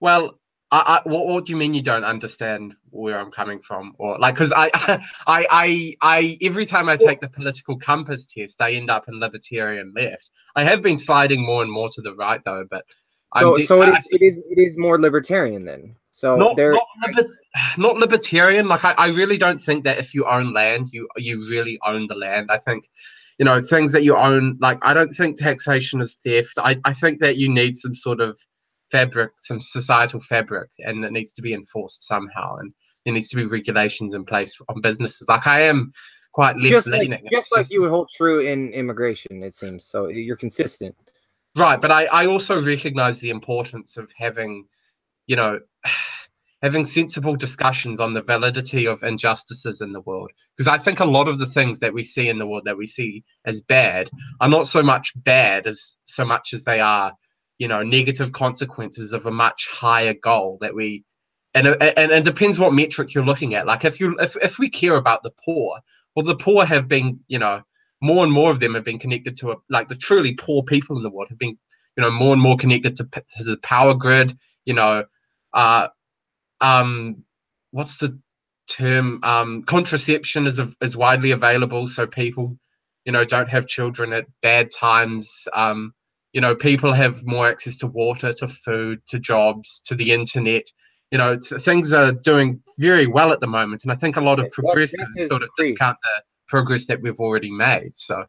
Well, what do you mean you don't understand where I'm coming from, or like, because every time I take the political compass test, I end up in libertarian left. I have been sliding more and more to the right though, but I'm So it is more libertarian then. So not there. not libertarian. Like I really don't think that if you own land, you really own the land. I think, things that you own, like I don't think taxation is theft. I think that you need some sort of fabric, some societal fabric, and it needs to be enforced somehow. And there needs to be regulations in place on businesses. Like I am quite left Just like leaning. It's just like just you would hold true in immigration, it seems. So you're consistent. right, but I also recognize the importance of having, you know, having sensible discussions on the validity of injustices in the world. Because I think a lot of the things that we see in the world that we see as bad are not so much bad as so much as they are, negative consequences of a much higher goal that we. And it depends what metric you're looking at. Like if we care about the poor, well, the poor have been, more and more of them have been connected to like the truly poor people in the world have been, more and more connected to the power grid, uh, um, what's the term? Contraception is widely available, so people, don't have children at bad times. People have more access to water, to food, to jobs, to the internet. Things are doing very well at the moment, and I think a lot of That progressives is sort of free. discount the progress that we've already made. So,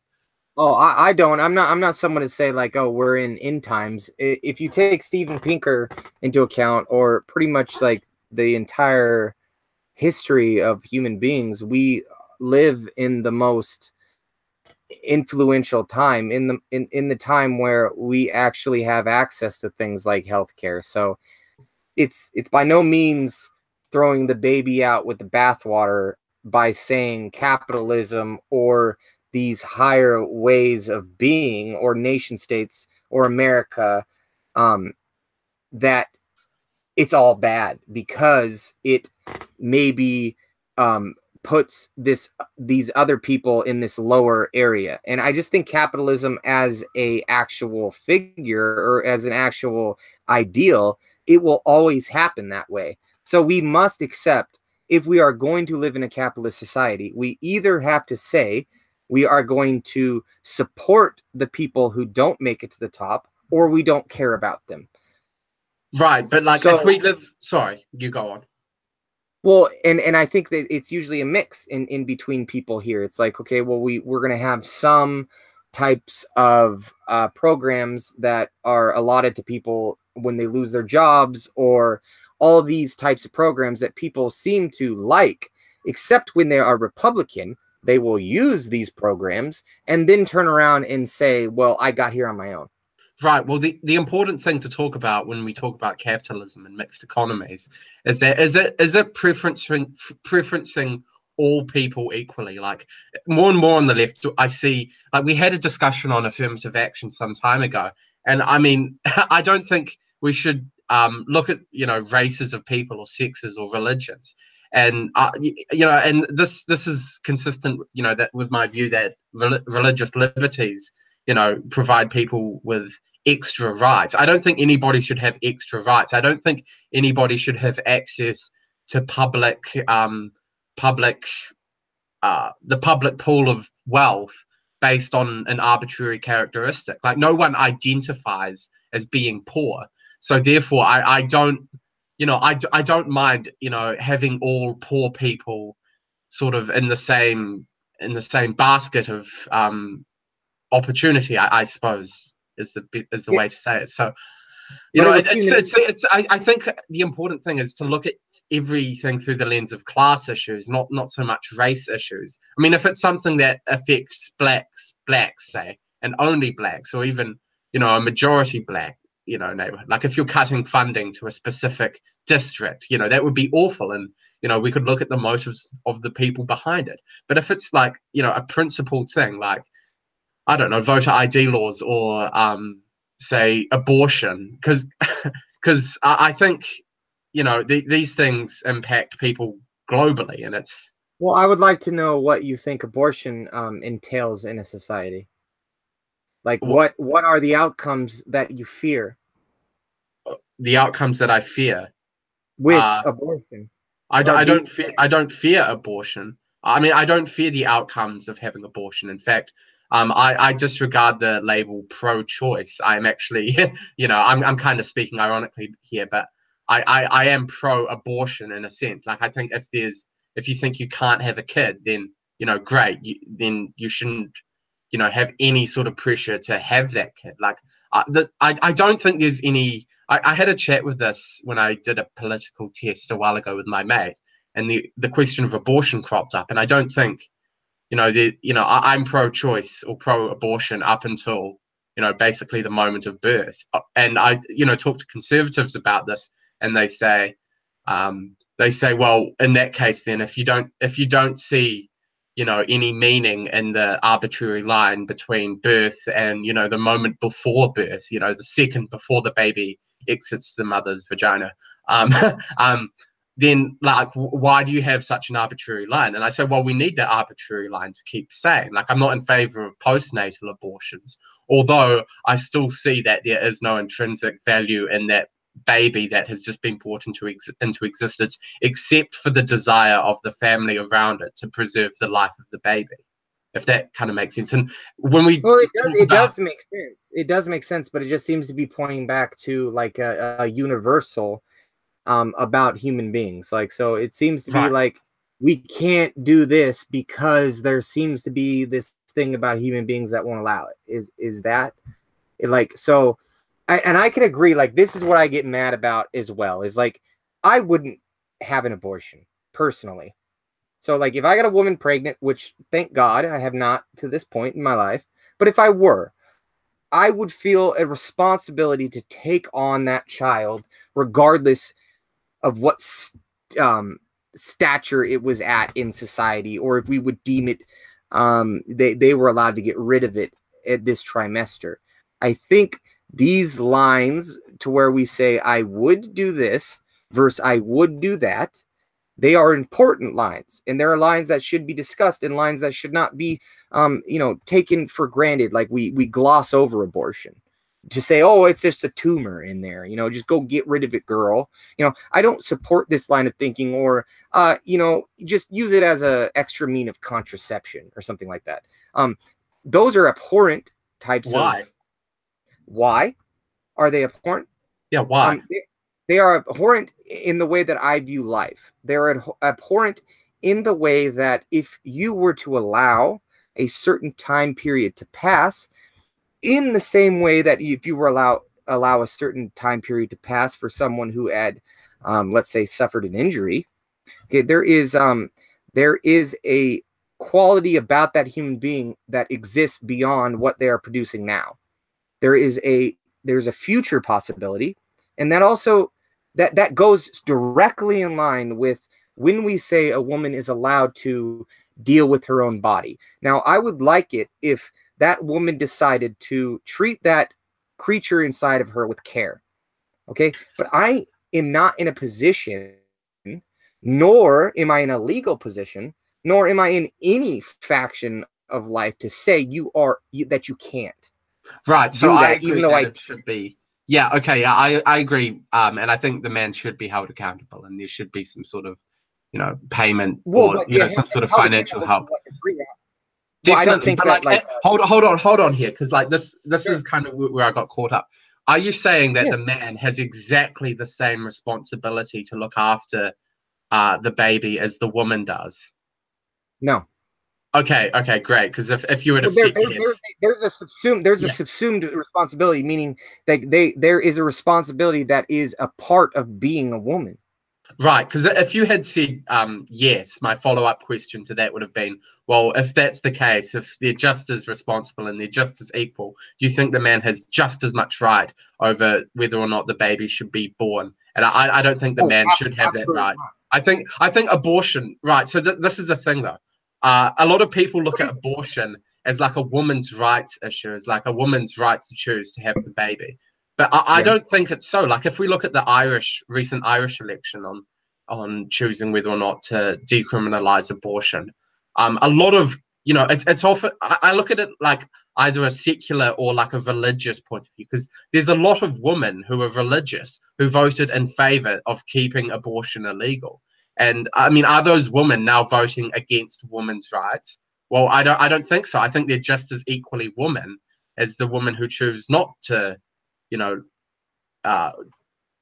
Oh, I don't. I'm not someone to say like, oh, we're in end times. If you take Steven Pinker into account, or pretty much like the entire history of human beings, we live in the most influential time in the time where we actually have access to things like healthcare. So it's by no means throwing the baby out with the bathwater by saying capitalism or these higher ways of being or nation states or America, that it's all bad because it maybe um, puts these other people in this lower area. And I just think capitalism as a actual figure or as an actual ideal, it will always happen that way. So we must accept, if we are going to live in a capitalist society, we either have to say we are going to support the people who don't make it to the top, or we don't care about them. right, but like if So we live, sorry, you go on. well, and I think that it's usually a mix in between people here. It's like, okay, well, we're gonna have some types of programs that are allotted to people when they lose their jobs, or all these types of programs that people seem to like, except when they are Republican, they will use these programs and then turn around and say, well, I got here on my own. Right. Well, the important thing to talk about when we talk about capitalism and mixed economies is that is it preferencing all people equally? Like more and more on the left, I see like we had a discussion on affirmative action some time ago, and I mean, I don't think we should look at races of people or sexes or religions, and and this is consistent, that with my view that religious liberties provide people with extra rights. I don't think anybody should have extra rights. I don't think anybody should have access to public, the public pool of wealth based on an arbitrary characteristic. Like no one identifies as being poor, so therefore, I don't, I don't mind, having all poor people sort of in the same basket of opportunity, I suppose is the Yeah, way to say it. So, but it would seem to me. it's I think the important thing is to look at everything through the lens of class issues, not so much race issues. I mean, if it's something that affects blacks, say, and only blacks, or even a majority black, neighborhood, like if you're cutting funding to a specific district, that would be awful, and we could look at the motives of the people behind it. But if it's like a principled thing, like I don't know, voter ID laws or say abortion, because I think these things impact people globally, and it's Well, I would like to know what you think abortion entails in a society. Like, what are the outcomes that you fear? the outcomes that I fear. with abortion or I being. don't fear, I don't fear abortion. I mean, I don't fear the outcomes of having abortion. In fact, I disregard the label pro-choice. I'm actually, I'm kind of speaking ironically here, but I am pro-abortion in a sense. Like, I think if you think you can't have a kid, then, great. Then you shouldn't, have any sort of pressure to have that kid. Like, I don't think there's any. I had a chat with this when I did a political test a while ago with my mate, and the question of abortion cropped up, and I don't think, I'm pro-choice or pro-abortion up until, basically the moment of birth. And I, talk to conservatives about this, and they say, well, in that case, then if you don't see, any meaning in the arbitrary line between birth and, the moment before birth, the second before the baby exits the mother's vagina, um, um, then, like, why do you have such an arbitrary line? And I say, well, we need that arbitrary line to keep sane. Like, I'm not in favor of postnatal abortions, although I still see that there is no intrinsic value in that baby that has just been brought into existence, except for the desire of the family around it to preserve the life of the baby, if that kind of makes sense. And when we It does make sense. It does make sense, but it just seems to be pointing back to like a universal about human beings. Like, so it seems to be right, like we can't do this because there seems to be this thing about human beings that won't allow it. Is that it, like, so I can agree, like, this is what I get mad about as well, is like, I wouldn't have an abortion personally. So like, if I got a woman pregnant, which thank God I have not to this point in my life, but if I were, I would feel a responsibility to take on that child regardless of what stature it was at in society, or if we would deem it they were allowed to get rid of it at this trimester. I think these lines to where we say I would do this versus I would do that, they are important lines, and there are lines that should be discussed and lines that should not be taken for granted. Like, we gloss over abortion to say, oh, it's just a tumor in there, just go get rid of it, girl. I don't support this line of thinking, or just use it as a extra mean of contraception or something like that. Those are abhorrent types why? of. Why are they abhorrent? Yeah, why? They are abhorrent in the way that I view life. They're abhorrent in the way that if you were to allow a certain time period to pass, in the same way that if you were allow a certain time period to pass for someone who had, let's say, suffered an injury, okay, there is a quality about that human being that exists beyond what they are producing now. There's a future possibility, and that also that goes directly in line with when we say a woman is allowed to deal with her own body. Now, I would like it if that woman decided to treat that creature inside of her with care. Okay, but I am not in a position, nor am I in a legal position, nor am I in any faction of life to say that you can't Right. So do I that, even agree though that I. it should be. Yeah. Okay. Yeah. I agree. And I think the man should be held accountable, and there should be some sort of, payment, Well, or, but yeah, some sort of held financial accountable to help. what degree? Well, I don't Definitely. think But that, like, like, hold on here, because like this sure. is kind of where I got caught up. Are you saying that Yeah, the man has exactly the same responsibility to look after the baby as the woman does? no. Okay. Okay. Great. Because if you would have Well, said yes. there's a Yeah. subsumed responsibility, meaning that there is a responsibility that is a part of being a woman. Right, because if you had said yes, my follow-up question to that would have been, well, if that's the case, if they're just as responsible and they're just as equal, do you think the man has just as much right over whether or not the baby should be born? And I don't think the Oh, man should have that absolutely right. not. I think abortion, right? So this is the thing, though. A lot of people look What at is abortion as like a woman's rights issue, as like a woman's right to choose to have the baby. But I Yeah. don't think it's so. Like, if we look at the recent Irish election on choosing whether or not to decriminalize abortion, a lot of you know, it's often I look at it like either a secular or like a religious point of view, because there's a lot of women who are religious who voted in favor of keeping abortion illegal. And I mean, are those women now voting against women's rights? Well, I don't think so. I think they're just as equally women as the women who choose not to, you know, uh,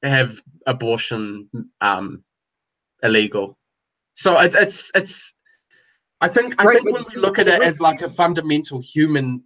have abortion illegal. So it's I Right, think but when we look at it as like a fundamental human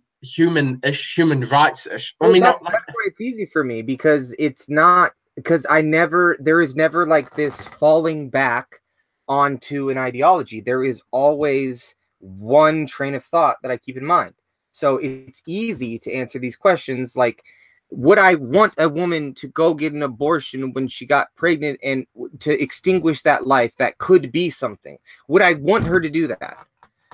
rights issue, I well, mean, not like that's why it's easy for me, because it's not, because there is never like this falling back onto an ideology. There is always one train of thought that I keep in mind. So it's easy to answer these questions like, would I want a woman to go get an abortion when she got pregnant and to extinguish that life that could be something? Would I want her to do that?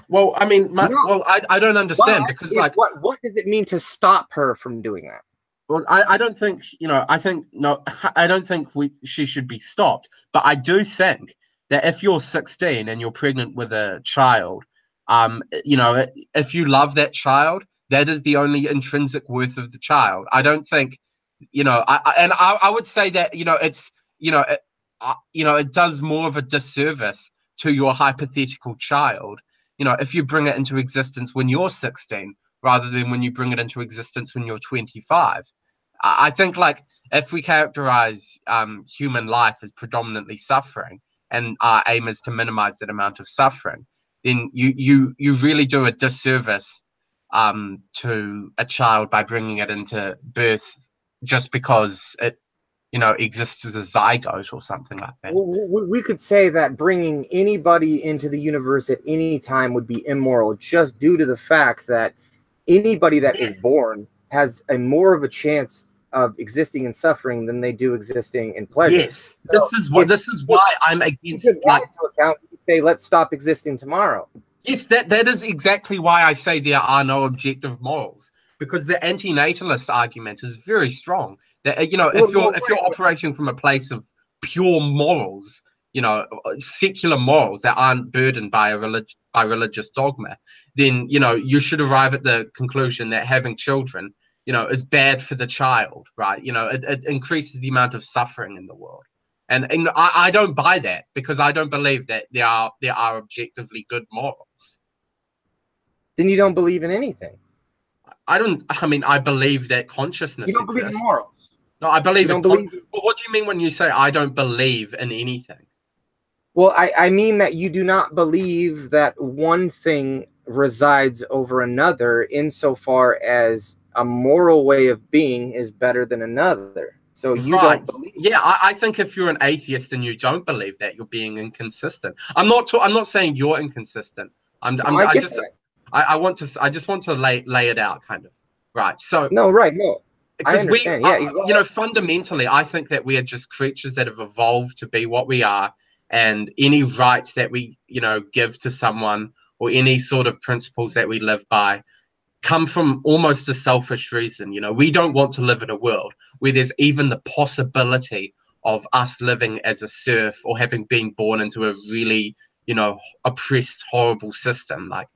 well, I mean, No. well, I don't understand But because like what does it mean to stop her from doing that? well, I don't think, you know, I think no, I don't think she should be stopped. But I do think that if you're 16 and you're pregnant with a child, you know, if you love that child, that is the only intrinsic worth of the child. I don't think, you know, I would say that, you know, it's, you know, it does more of a disservice to your hypothetical child, you know, if you bring it into existence when you're 16 rather than when you bring it into existence when you're 25. I think like if we characterize human life as predominantly suffering, and our aim is to minimize that amount of suffering, then you really do a disservice to a child by bringing it into birth just because it, you know, exists as a zygote or something like that. We could say that bringing anybody into the universe at any time would be immoral, just due to the fact that anybody that is Yes. born has a more of a chance of existing in suffering than they do existing in pleasure. Yes, So this is why I'm you took against that like into account, you could say, let's stop existing tomorrow. yes, that is exactly why I say there are no objective morals, because the anti-natalist argument is very strong. That you know, if Right, you're operating from a place of pure morals, you know, secular morals that aren't burdened by by religious dogma, then you know you should arrive at the conclusion that having children, you know, is bad for the child, right? You know, it increases the amount of suffering in the world. And I don't buy that because I don't believe that there are objectively good morals. then you don't believe in anything. I don't. I mean, I believe that You consciousness don't believe in exists. morals. No, I You believe don't it. believe. Well, what do you mean when you say I don't believe in anything? Well, I mean that you do not believe that one thing resides over another insofar as a moral way of being is better than another. So you Right. don't believe. Yeah, I think if you're an atheist and you don't believe that, you're being inconsistent. I'm not saying you're inconsistent. No, I I get just that. I want to I just want to lay it out kind of. Right. So No, right. No, I because we understand. Yeah, you go you know, ahead. fundamentally I think that we are just creatures that have evolved to be what we are, and any rights that we, you know, give to someone or any sort of principles that we live by come from almost a selfish reason. You know, we don't want to live in a world where there's even the possibility of us living as a serf or having been born into a really, you know, oppressed horrible system. Like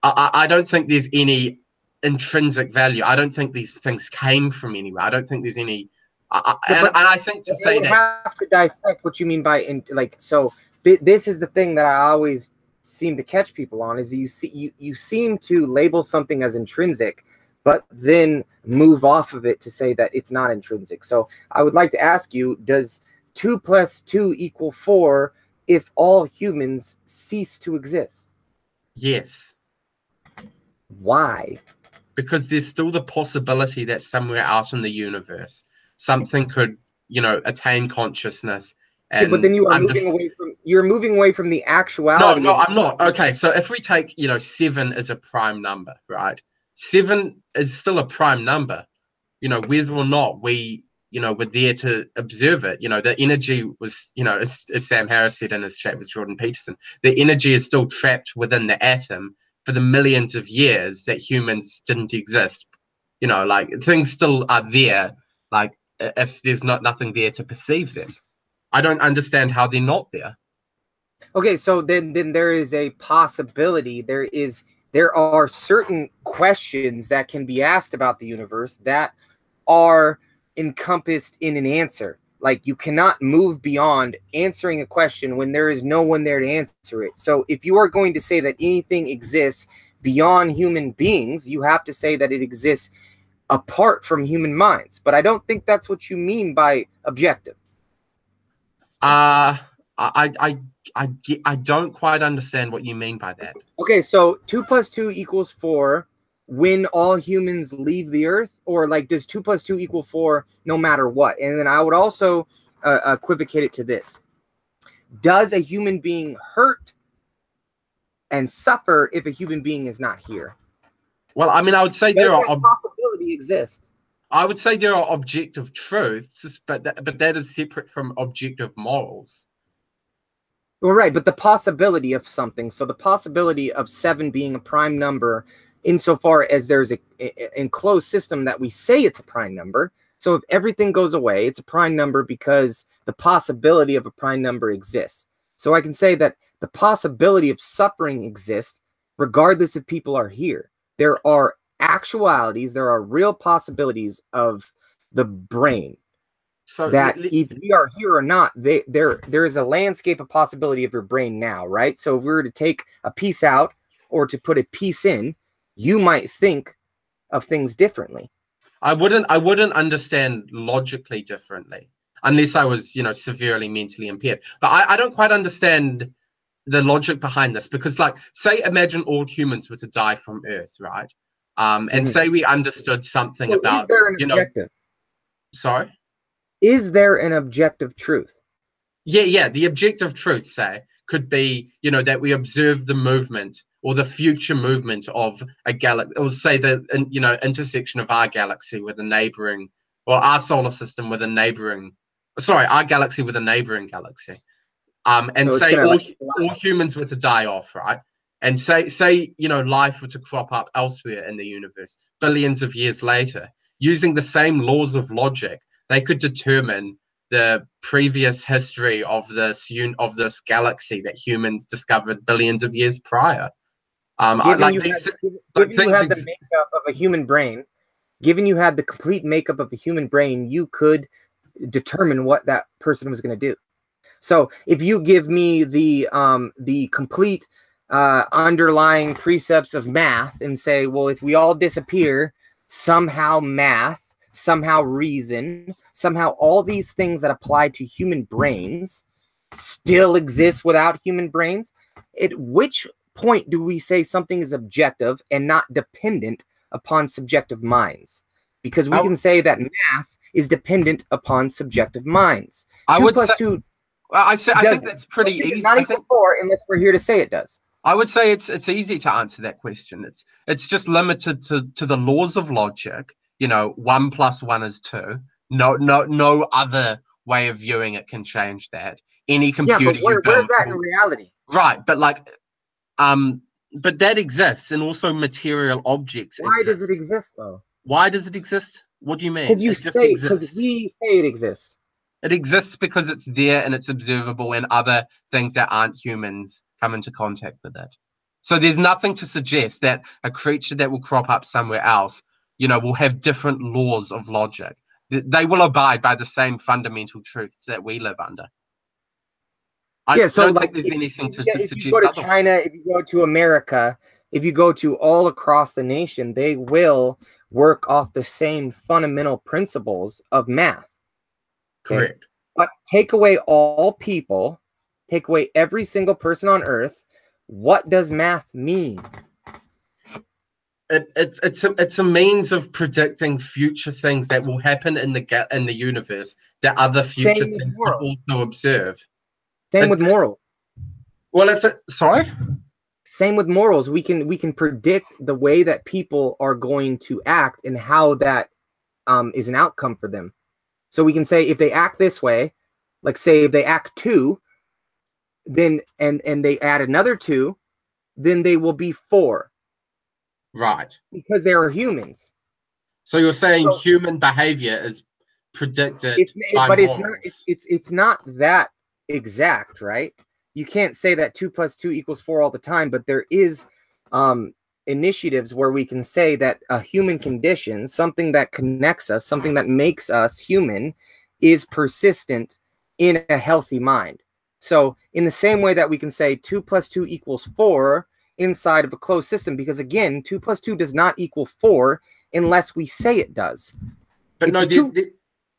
I don't think there's any intrinsic value. I don't think these things came from anywhere. I don't think there's any. And But I think to I say would that, have to dissect what you mean by in like. So this is the thing that I always seem to catch people on is you seem to label something as intrinsic, but then move off of it to say that it's not intrinsic. So I would like to ask you: does 2 + 2 = 4 if all humans cease to exist? yes, Why? because there's still the possibility that somewhere out in the universe, something could, you know, attain consciousness Yeah, but and then understand. you're moving away from the No, actuality no, of I'm not. Okay, so if we take, you know, 7 as a prime number, right? 7 is still a prime number, you know, whether or not we, you know, were there to observe it. You know, the energy was, you know, as Sam Harris said in his chat with Jordan Peterson, the energy is still trapped within the atom for the millions of years that humans didn't exist. You know, like things still are there, like if there's not nothing there to perceive them. I don't understand how they're not there. Okay, so then there is a possibility. There is there are certain questions that can be asked about the universe that are encompassed in an answer. Like, you cannot move beyond answering a question when there is no one there to answer it. So if you are going to say that anything exists beyond human beings, you have to say that it exists apart from human minds. But I don't think that's what you mean by objective. I don't quite understand what you mean by that. Okay, so 2 + 2 = 4 when all humans leave the earth, or like does 2 + 2 = 4 no matter what? And then I would also equivocate it to this: does a human being hurt and suffer if a human being is not here? Well, I mean, I would say there are possibility exists. I would say there are objective truths, but that is separate from objective morals. Well, right, but the possibility of something, so the possibility of 7 being a prime number, insofar as there's an enclosed system that we say it's a prime number. So if everything goes away, it's a prime number because the possibility of a prime number exists. So I can say that the possibility of suffering exists regardless if people are here. There are actualities, there are real possibilities of the brain. So that if we are here or not, there is a landscape of possibility of your brain now, right? So if we were to take a piece out or to put a piece in, you might think of things differently. I wouldn't understand logically differently unless I was, severely mentally impaired. But I don't quite understand the logic behind this, because, like, say, imagine all humans were to die from Earth, right? And say we understood something about, is there an objective? Sorry? Is there an objective truth? Yeah. The objective truth, say, could be, that we observe the movement or the future movement of a galaxy, or say the, intersection of our galaxy with a neighboring, or our solar system with a neighboring, our galaxy with a neighboring galaxy. And so say all humans were to die off, right? And say, life were to crop up elsewhere in the universe billions of years later, using the same laws of logic, they could determine the previous history of this galaxy that humans discovered billions of years prior. Given you had the makeup of a human brain, given you had the complete makeup of a human brain, you could determine what that person was going to do. So if you give me the complete underlying precepts of math and say, well, if we all disappear, somehow math, somehow reason, somehow all these things that apply to human brains still exist without human brains, at which point do we say something is objective and not dependent upon subjective minds? Because we can say that math is dependent upon subjective minds. I think that's pretty easy. Not even 4, unless we're here to say it does. I would say it's easy to answer that question. It's just limited to the laws of logic. 1 + 1 is 2. No other way of viewing it can change that. Any computer but where's that in reality? Right, but but that exists, and also material objects. Why does it exist, though? Why does it exist? What do you mean? Because we say it exists. It exists because it's there and it's observable, and other things that aren't humans come into contact with it. So there's nothing to suggest that a creature that will crop up somewhere else, will have different laws of logic. They will abide by the same fundamental truths that we live under. I don't think there's anything to suggest. If you go to China, if you go to America, if you go to all across the nation, they will work off the same fundamental principles of math. Okay? Correct. But take away all people, take away every single person on Earth. What does math mean? It's a means of predicting future things that will happen in the universe that other future things will also observe. Same with morals. Well, sorry? Same with morals. We can predict the way that people are going to act and how that is an outcome for them. So we can say if they act this way, like say if they act 2, then and they add another 2, then they will be 4. Right. Because they are humans. So you're saying human behavior is predicted by morals. It's not that exact, right? You can't say that 2 + 2 = 4 all the time, but there is initiatives where we can say that a human condition, something that connects us, something that makes us human, is persistent in a healthy mind. So in the same way that we can say 2 + 2 = 4 inside of a closed system, because again, 2 + 2 does not equal 4 unless we say it does. But no,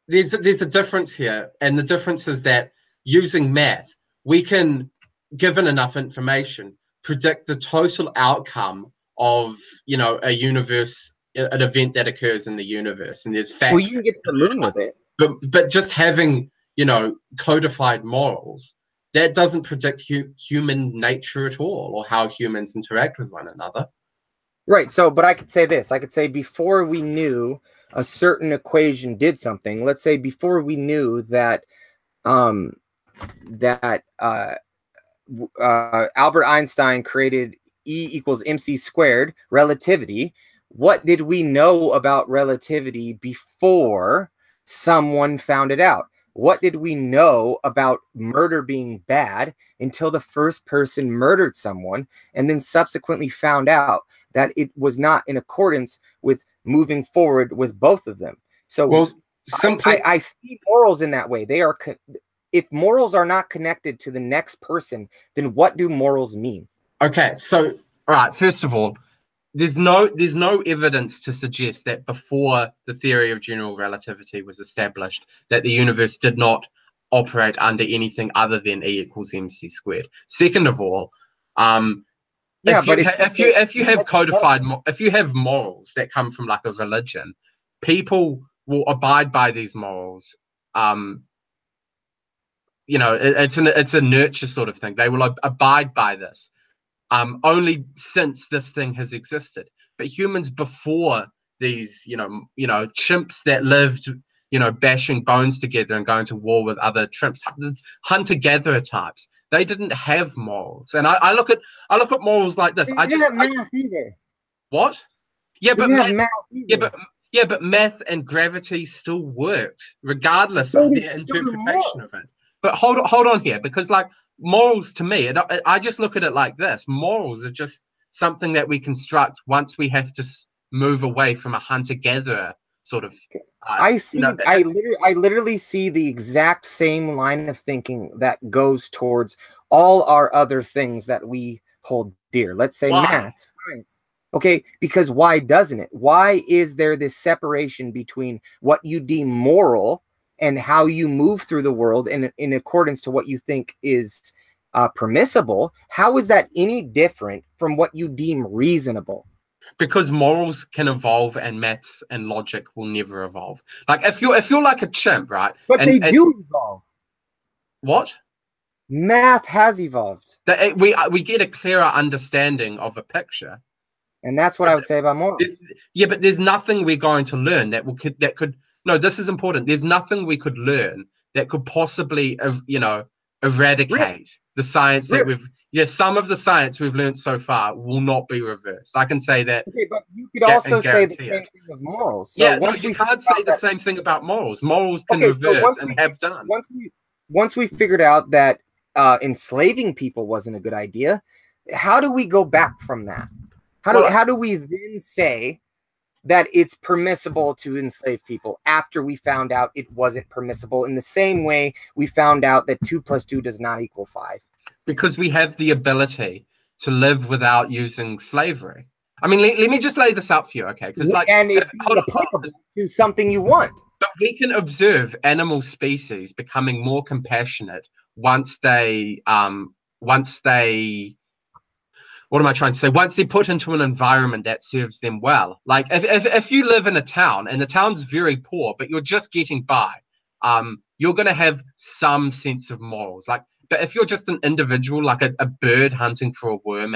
there's a difference here, and the difference is that using math, we can, given enough information, predict the total outcome of, you know, a universe, an event that occurs in the universe, and there's facts. Well, you can get to the moon with it. But just having, you know, codified morals, that doesn't predict human nature at all, or how humans interact with one another. Right. So, but I could say this. I could say before we knew a certain equation did something. Let's say before we knew that that Albert Einstein created E = mc², relativity. What did we know about relativity before someone found it out? What did we know about murder being bad until the first person murdered someone and then subsequently found out that it was not in accordance with moving forward with both of them? So well, I see morals in that way. They are, if morals are not connected to the next person, then what do morals mean? Okay, so all right, first of all, there's no evidence to suggest that before the theory of general relativity was established that the universe did not operate under anything other than E = mc². Second of all, if you have codified, if you have morals that come from like a religion, people will abide by these morals. You know, it's a nurture sort of thing. They will abide by this. Only since this thing has existed. But humans before these, you know, chimps that lived, you know, bashing bones together and going to war with other chimps, hunter-gatherer types, they didn't have morals. And I look at morals like this. They didn't have math either. What? Yeah, but math either. but math and gravity still worked regardless of their interpretation of it. But hold on here, because like morals to me, I just look at it like this. Morals are just something that we construct once we have to move away from a hunter-gatherer sort of. I see. You know, I literally see the exact same line of thinking that goes towards all our other things that we hold dear. Let's say math, science. Okay, because why doesn't it? Why is there this separation between what you deem moral and how you move through the world in accordance to what you think is permissible? How is that any different from what you deem reasonable? Because morals can evolve and maths and logic will never evolve. Like if you're like a chimp, right? But they do evolve. What? Math has evolved. We get a clearer understanding of a picture. And that's what I would say about morals. Yeah, but there's nothing we're going to learn that could no, this is important. There's nothing we could learn that could possibly, you know, eradicate the science that we've. Yeah, some of the science we've learned so far will not be reversed. I can say that. Okay, but you could also say the same thing of morals. So yeah, no, you can't say the same thing about morals. Morals can reverse and have done. Once we figured out that enslaving people wasn't a good idea, how do we go back from that? How do we then say that it's permissible to enslave people after we found out it wasn't permissible, in the same way we found out that 2 + 2 does not equal 5? Because we have the ability to live without using slavery. I mean, let me just lay this out for you, okay? Because it's applicable to something you want. But we can observe animal species becoming more compassionate once they what am I trying to say? Once they're put into an environment that serves them well. Like if you live in a town and the town's very poor, but you're just getting by, you're going to have some sense of morals. Like, but if you're just an individual, like a bird hunting for a worm,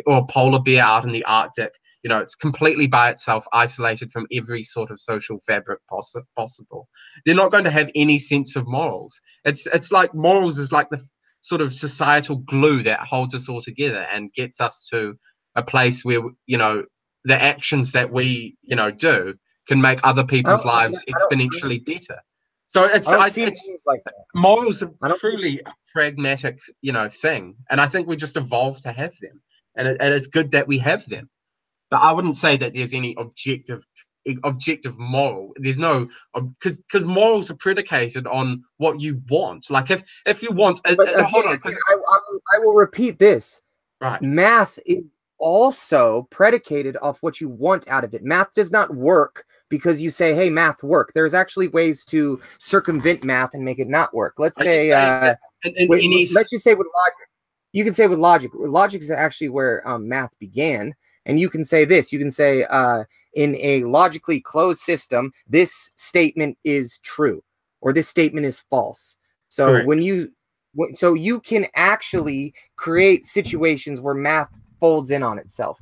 or a polar bear out in the Arctic, you know, it's completely by itself, isolated from every sort of social fabric possible. They're not going to have any sense of morals. It's like morals is like the sort of societal glue that holds us all together and gets us to a place where, you know, the actions that we, you know, do can make other people's lives exponentially better. So it's like morals are truly a pragmatic, you know, thing, and I think we just evolved to have them, and it's good that we have them. but I wouldn't say that there's any objective moral. There's no, because morals are predicated on what you want. Like if you want, But again, hold on, because I will repeat this. right, Math is also predicated off what you want out of it. Math does not work because you say, hey, math work. There's actually ways to circumvent math and make it not work. Let's are you say, saying that let's just say with logic. You can say with logic. Logic is actually where math began. And you can say this. You can say, in a logically closed system, this statement is true, or this statement is false. So correct. so you can actually create situations where math folds in on itself.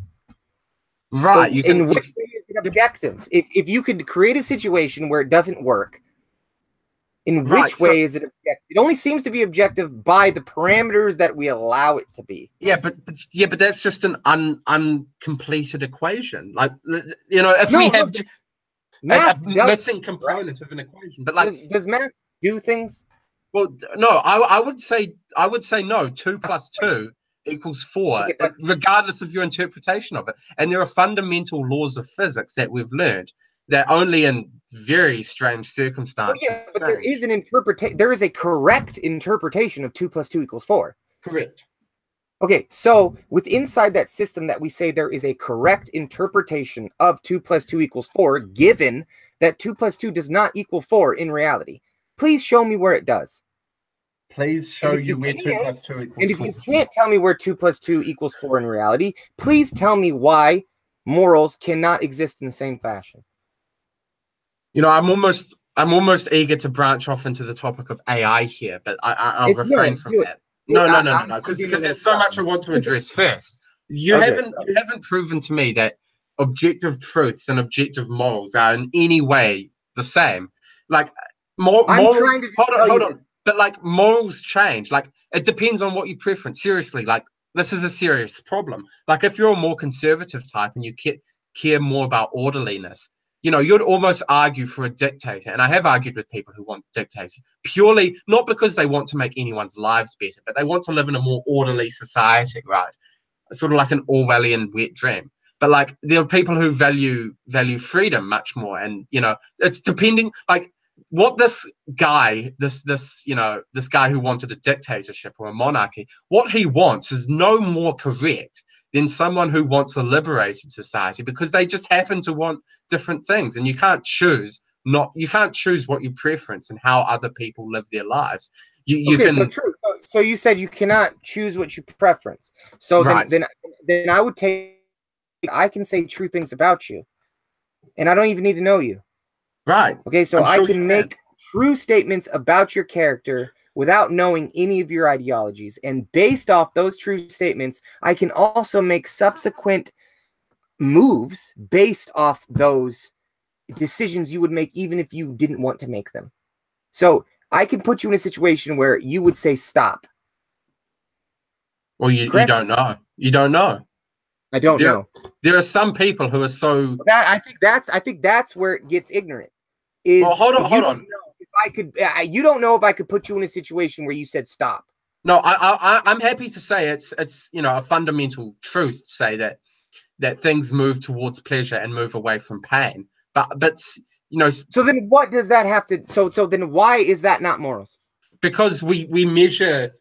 Right, So you can. in which way is it objective? If you could create a situation where it doesn't work, in which way is it objective? It only seems to be objective by the parameters that we allow it to be. Yeah, but that's just an uncompleted equation. Like, if we have math a does, missing component of an equation, but like, does math do things? well, no, I would say no. 2 plus 2 equals 4, Okay, but regardless of your interpretation of it. And there are fundamental laws of physics that we've learned that only in very strange circumstances. yeah, but there is an interpretation. There is a correct interpretation of 2 plus 2 equals 4. Correct. Okay, so with inside that system that we say there is a correct interpretation of 2 plus 2 equals 4, given that 2 plus 2 does not equal 4 in reality. Please show me where it does. Please show you where 2 plus 2 equals 4. And if you can't tell me where 2 plus 2 equals 4 in reality, please tell me why morals cannot exist in the same fashion. I'm almost eager to branch off into the topic of AI here, but I'll refrain from that. No, because there's so much I want to address first. You haven't proven to me that objective truths and objective morals are in any way the same. Like, I'm trying to hold on. But like, morals change. Like, it depends on what you preference. Seriously, like, this is a serious problem. Like, if you're a more conservative type and you care more about orderliness, you'd almost argue for a dictator. And I have argued with people who want dictators purely not because they want to make anyone's lives better, but they want to live in a more orderly society, right? Sort of like an Orwellian wet dream. But like, there are people who value freedom much more. And, it's depending, like, what this guy who wanted a dictatorship or a monarchy, what he wants is no more correct than someone who wants a liberated society, because they just happen to want different things. And you can't choose what you preference and how other people live their lives. So true. So you said you cannot choose what you preference. So right. then I would I can say true things about you, and I don't even need to know you. Right. Okay, so I can make true statements about your character without knowing any of your ideologies. And based off those true statements, I can also make subsequent moves based off those decisions you would make even if you didn't want to make them. So I can put you in a situation where you would say stop. Well, you don't know. You don't know. I don't know. There are some people who are so... I think that's where it gets ignorant. Well, hold on. You don't know if I could put you in a situation where you said stop. No, I'm happy to say it's a fundamental truth to say that things move towards pleasure and move away from pain. But So then what does that have to? So then why is that not morals? Because we measure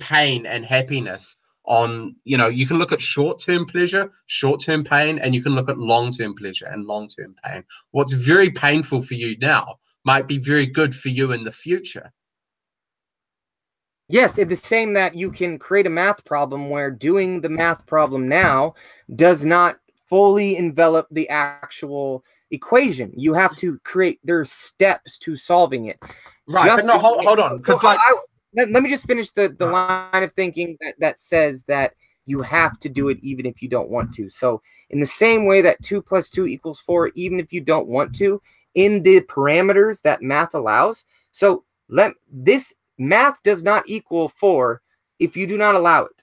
pain and happiness on, you can look at short-term pleasure, short-term pain, and you can look at long-term pleasure and long-term pain. What's very painful for you now might be very good for you in the future. Yes, it's the same that you can create a math problem where doing the math problem now does not fully envelop the actual equation. You have to there's steps to solving it. Right, but no, hold on. Because let me just finish the line of thinking that says that you have to do it even if you don't want to. So in the same way that 2 plus 2 equals 4, even if you don't want to, in the parameters that math allows. So this math does not equal 4 if you do not allow it.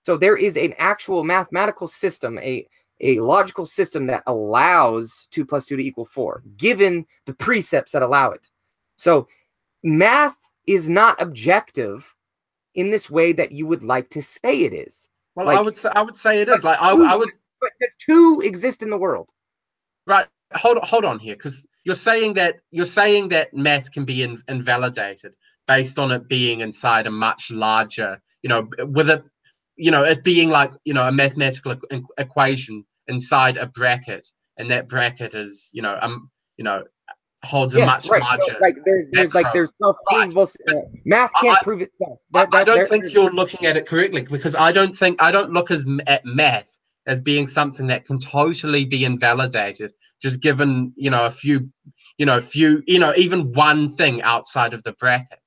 So there is an actual mathematical system, a logical system that allows 2 plus 2 to equal 4, given the precepts that allow it. So math is not objective in this way that you would like to say it is. Well, like, I would say it is. Like I would. but does two exist in the world? Right. Hold on here, because you're saying that math can be invalidated based on it being inside a much larger, with it, it being like, a mathematical equation inside a bracket, and that bracket is, holds a Yes, much right. So larger like macro. there's Right. self-provable But math can't I, prove itself. I That don't there think you're looking at it correctly, because I don't look at math as being something that can totally be invalidated just given even one thing outside of the bracket.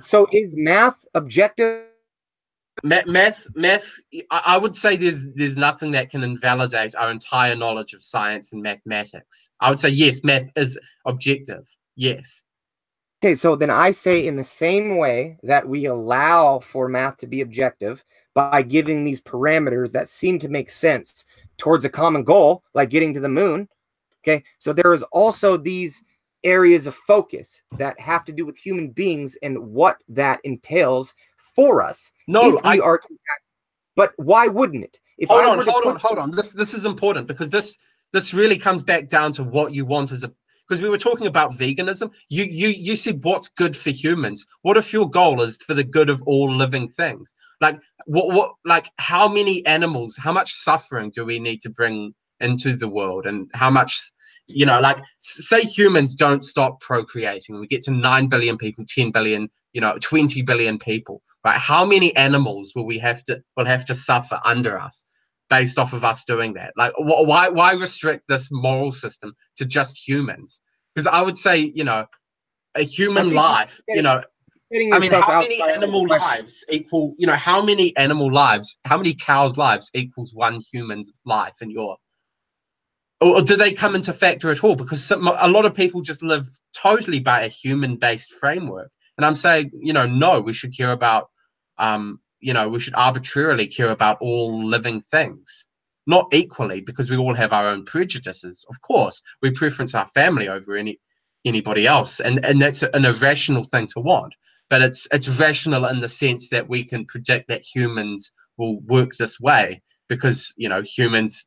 so is math objective? Math. I would say there's nothing that can invalidate our entire knowledge of science and mathematics. I would say yes, math is objective. Yes. Okay, so then I say in the same way that we allow for math to be objective by giving these parameters that seem to make sense towards a common goal, like getting to the moon. Okay, so there is also these areas of focus that have to do with human beings and what that entails for us. No, If we are to act, but why wouldn't it? If hold I on, were to hold put, on, hold on. This is important, because this really comes back down to what you want as a, because we were talking about veganism. You said what's good for humans. What if your goal is for the good of all living things? Like like how many animals, how much suffering do we need to bring into the world, and how much, like say humans don't stop procreating, we get to 9 billion people, 10 billion, 20 billion people, right? How many animals will have to suffer under us based off of us doing that? Like, why restrict this moral system to just humans? Because I would say, a I human think life, setting I mean, yourself how many outside of the animal question. lives equal, how many animal lives, how many cows' lives equals one human's life in your, or do they come into factor at all? Because a lot of people just live totally by a human-based framework, and I'm saying, no, we should care about, we should arbitrarily care about all living things, not equally, because we all have our own prejudices. Of course, we preference our family over anybody else, and that's an irrational thing to want. But it's rational in the sense that we can predict that humans will work this way, because humans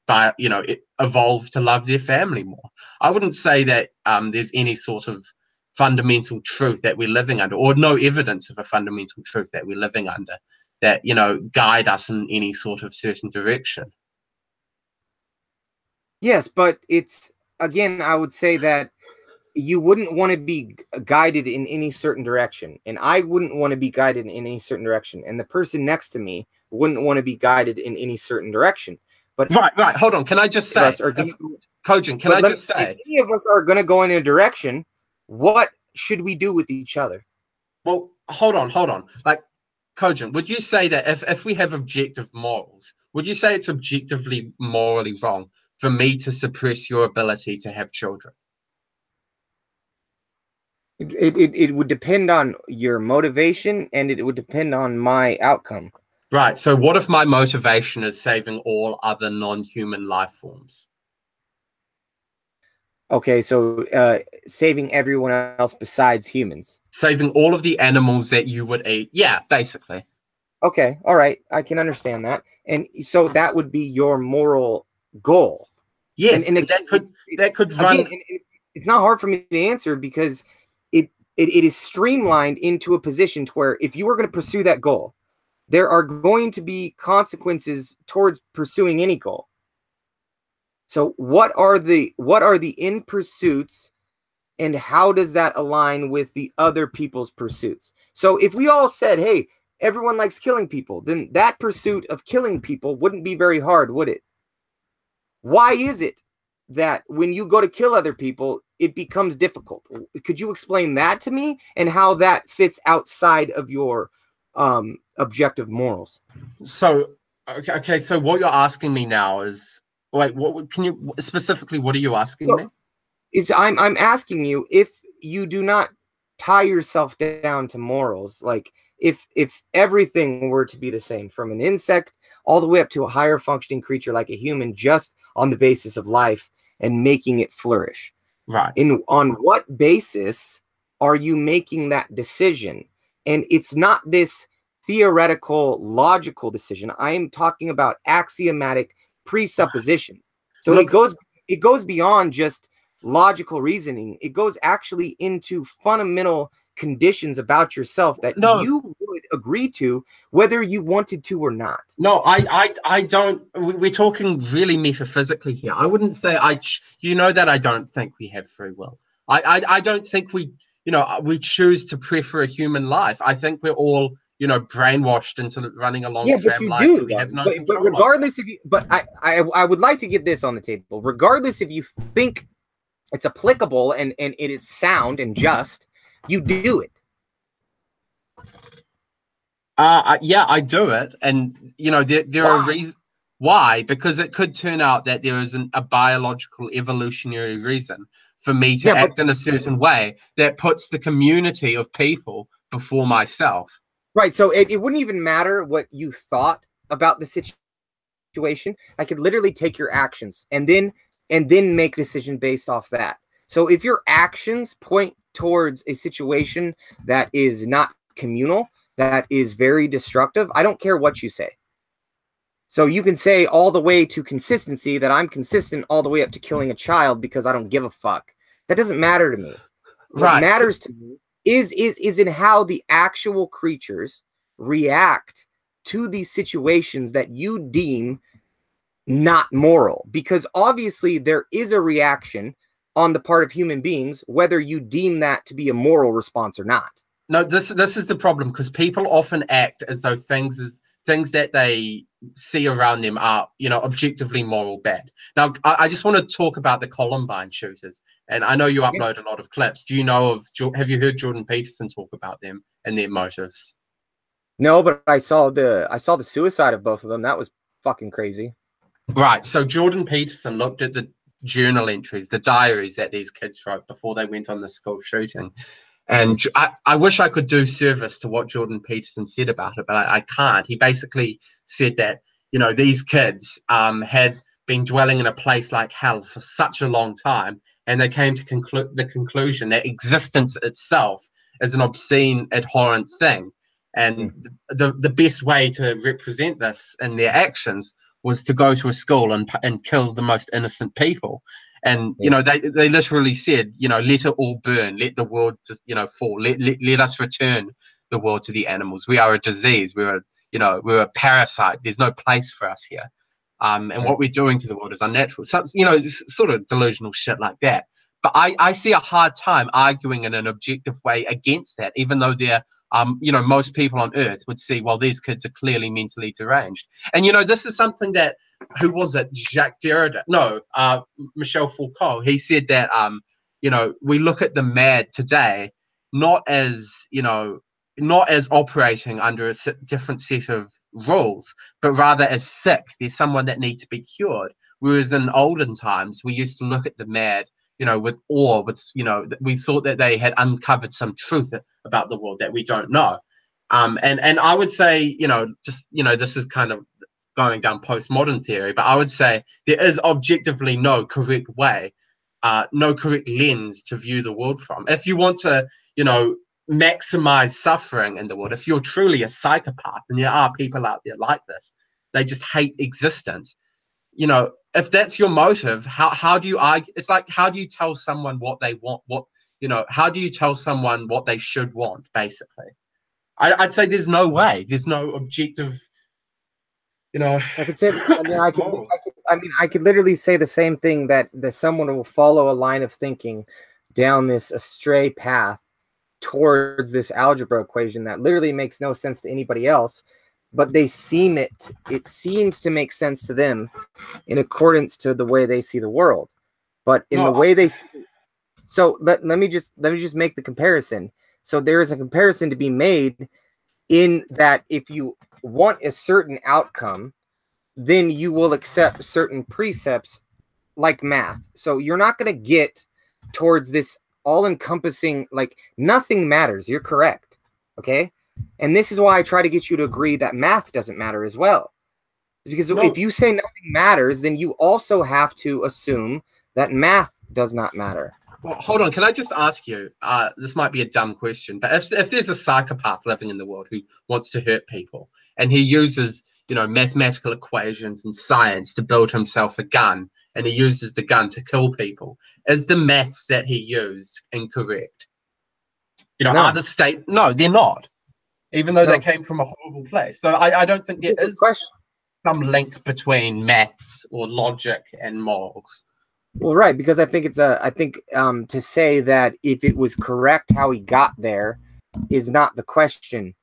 evolve to love their family more. I wouldn't say that there's any sort of fundamental truth that we're living under, or no evidence of a fundamental truth that we're living under, that guide us in any sort of certain direction. Yes, but it's again, I would say that you wouldn't want to be guided in any certain direction, and I wouldn't want to be guided in any certain direction, and the person next to me wouldn't want to be guided in any certain direction. But Right. Hold on. Can I just say, Cogent? Can I just say, if any of us are going to go in a direction, what should we do with each other? well, hold on. Like, Cogent, would you say that if we have objective morals, would you say it's objectively morally wrong for me to suppress your ability to have children? It would depend on your motivation, and it would depend on my outcome. Right. So what if my motivation is saving all other non-human life forms? Okay, so saving everyone else besides humans. Saving all of the animals that you would eat. Yeah, basically. Okay, all right, I can understand that, and so that would be your moral goal. Yes, and that could run. Again, it's not hard for me to answer because it is streamlined into a position to where if you are going to pursue that goal, there are going to be consequences towards pursuing any goal. So what are the end pursuits, and how does that align with the other people's pursuits? So if we all said, hey, everyone likes killing people, then that pursuit of killing people wouldn't be very hard, would it? Why is it that when you go to kill other people, it becomes difficult? Could you explain that to me, and how that fits outside of your objective morals? So, okay. So what you're asking me now is, wait, what can you specifically? What are you asking me? I'm asking you, if you do not tie yourself down to morals, like if everything were to be the same, from an insect all the way up to a higher functioning creature like a human, just on the basis of life and making it flourish, right? On what basis are you making that decision? And it's not this theoretical logical decision. I am talking about axiomatic presupposition. So Look, it goes beyond just logical reasoning. It goes actually into fundamental conditions about yourself that no, you would agree to whether you wanted to or not. no, I don't. We're talking really metaphysically here. I wouldn't say you know that I don't think we have free will. I don't think we choose to prefer a human life. I think we're all, brainwashed into running a long Yeah, but tram you life that do we though. have no But control over. regardless if you, but I would like to get this on the table. Regardless if you think it's applicable and it is sound and just, you do it. Yeah, I do it, and there are Why? reasons why. Because it could turn out that there is a biological evolutionary reason for me Yeah, to but act in a certain way that puts the community of people before myself. right. So it wouldn't even matter what you thought about the situation. I could literally take your actions and then make a decision based off that. So if your actions point towards a situation that is not communal, that is very destructive, I don't care what you say. So you can say all the way to consistency that I'm consistent all the way up to killing a child because I don't give a fuck. That doesn't matter to me. What Right. matters to me is in how the actual creatures react to these situations that you deem not moral, because obviously there is a reaction on the part of human beings, whether you deem that to be a moral response or not. No, this is the problem, because people often act as though things that they see around them are, objectively moral bad. Now, I just want to talk about the Columbine shooters, and I know you Yeah. upload a lot of clips. Do you know have you heard Jordan Peterson talk about them and their motives? No, but I saw the suicide of both of them. That was fucking crazy. Right. So Jordan Peterson looked at the journal entries, the diaries that these kids wrote before they went on the school shooting. And I wish I could do service to what Jordan Peterson said about it, but I can't. He basically said that, these kids had been dwelling in a place like hell for such a long time, and they came to the conclusion that existence itself is an obscene, abhorrent thing. And the best way to represent this in their actions was to go to a school and kill the most innocent people. And Yeah. they literally said, let it all burn, let the world just, fall, let us return the world to the animals. We are a disease. We're a parasite. There's no place for us here. And what we're doing to the world is unnatural. So it's sort of delusional shit like that. But I see a hard time arguing in an objective way against that, even though most people on Earth would see, well, these kids are clearly mentally deranged. And this is something that, who was it? Jacques Derrida? No, Michel Foucault. He said that we look at the mad today not as not as operating under a different set of rules, but rather as sick. There's someone that needs to be cured. Whereas in olden times, we used to look at the mad, with awe. We thought that they had uncovered some truth about the world that we don't know. And I would say, this is kind of going down postmodern theory, but I would say there is objectively no correct way, no correct lens to view the world from. If you want to, maximize suffering in the world, if you're truly a psychopath, and there are people out there like this, they just hate existence. If that's your motive, how do you argue? It's like, how do you tell someone what they want? How do you tell someone what they should want? Basically, I'd say there's no way. There's no objective. I could say, morals. I could literally say the same thing, that someone will follow a line of thinking down this astray path towards this algebra equation that literally makes no sense to anybody else, but it seems to make sense to them in accordance to the way they see the world. But in the way so let me just make the comparison. So there is a comparison to be made in that if you want a certain outcome, then you will accept certain precepts like math. So you're not going to get towards this all-encompassing, like, nothing matters. You're correct. Okay? And this is why I try to get you to agree that math doesn't matter as well. Because if you say nothing matters, then you also have to assume that math does not matter. Well, hold on. Can I just ask you? This might be a dumb question, but if there's a psychopath living in the world who wants to hurt people, and he uses mathematical equations and science to build himself a gun, and he uses the gun to kill people. Is the maths that he used incorrect? Are No, the state? No, they're not. Even though they no. came from a horrible place. So I don't think there Good is question. some link between maths or logic and morals. Well, right, because I think to say that if it was correct how he got there is not the question.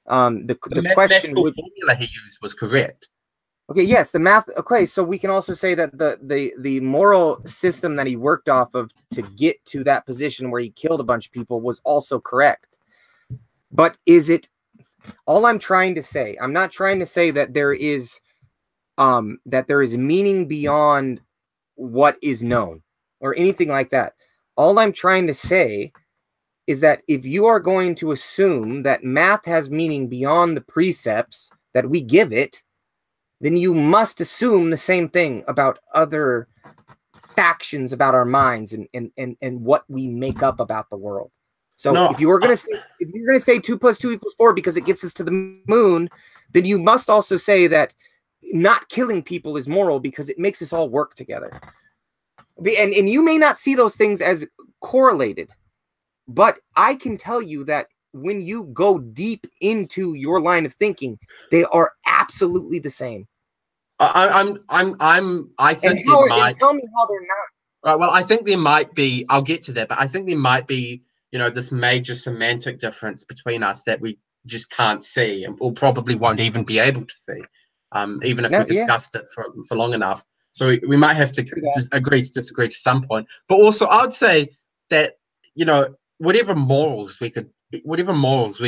The The question mathematical would formula he used was correct. okay, yes, the math. Okay, so we can also say that the moral system that he worked off of to get to that position where he killed a bunch of people was also correct. But is it all I'm trying to say? I'm not trying to say that there is meaning beyond what is known or anything like that. All I'm trying to say is that if you are going to assume that math has meaning beyond the precepts that we give it, then you must assume the same thing about other factions about our minds and what we make up about the world. So No, if you're gonna say 2 + 2 = 4 because it gets us to the moon, then you must also say that not killing people is moral because it makes us all work together. And you may not see those things as correlated, but I can tell you that when you go deep into your line of thinking, they are absolutely the same. I think there might. And tell me how they're not. Right. Well, I think there might be. I'll get to that, but I think there might be, this major semantic difference between us that we just can't see, or probably won't even be able to see, even if we No, yeah, discussed it for long enough. So we might have to true that. agree to disagree to some point. But also, I would say that whatever morals we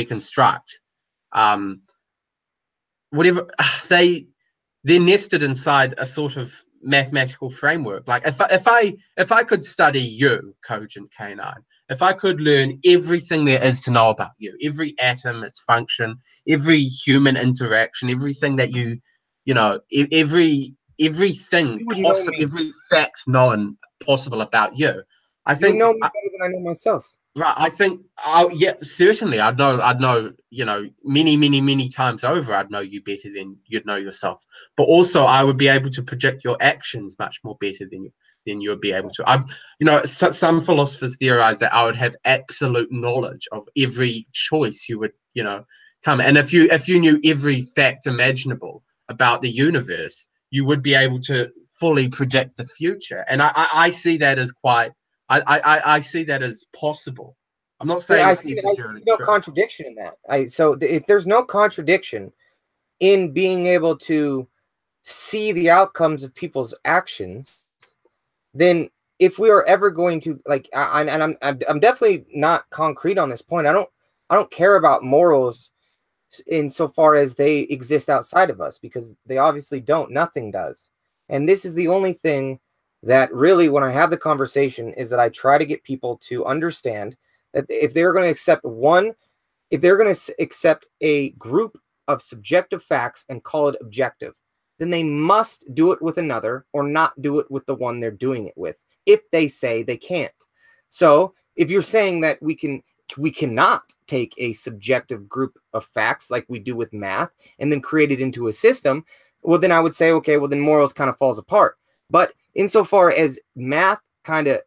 construct, whatever they're nested inside a sort of mathematical framework. Like if I could study you, cogent canine, if I could learn everything there is to know about you, every atom, its function, every human interaction, everything that everything You would know possible, me. every fact known possible about you, I You would think know me better than I know myself. right. I think, yeah, certainly. I'd know, many, many, many times over, I'd know you better than you'd know yourself. But also, I would be able to project your actions much more better than you would be able to. Some philosophers theorize that I would have absolute knowledge of every choice you would, come. And if you knew every fact imaginable about the universe, you would be able to fully predict the future. And I see that as quite. I see that as possible. I'm not saying I it's see necessarily no true. contradiction in that. If there's no contradiction in being able to see the outcomes of people's actions, then if we are ever going to I'm definitely not concrete on this point. I don't care about morals insofar as they exist outside of us because they obviously don't. Nothing does. And this is the only thing that really, when I have the conversation, is that I try to get people to understand that if they're going to accept a group of subjective facts and call it objective, then they must do it with another or not do it with the one they're doing it with, if they say they can't. So if you're saying that we cannot take a subjective group of facts like we do with math and then create it into a system, well, then I would say, okay, well, then morals kind of falls apart. But insofar as math kind of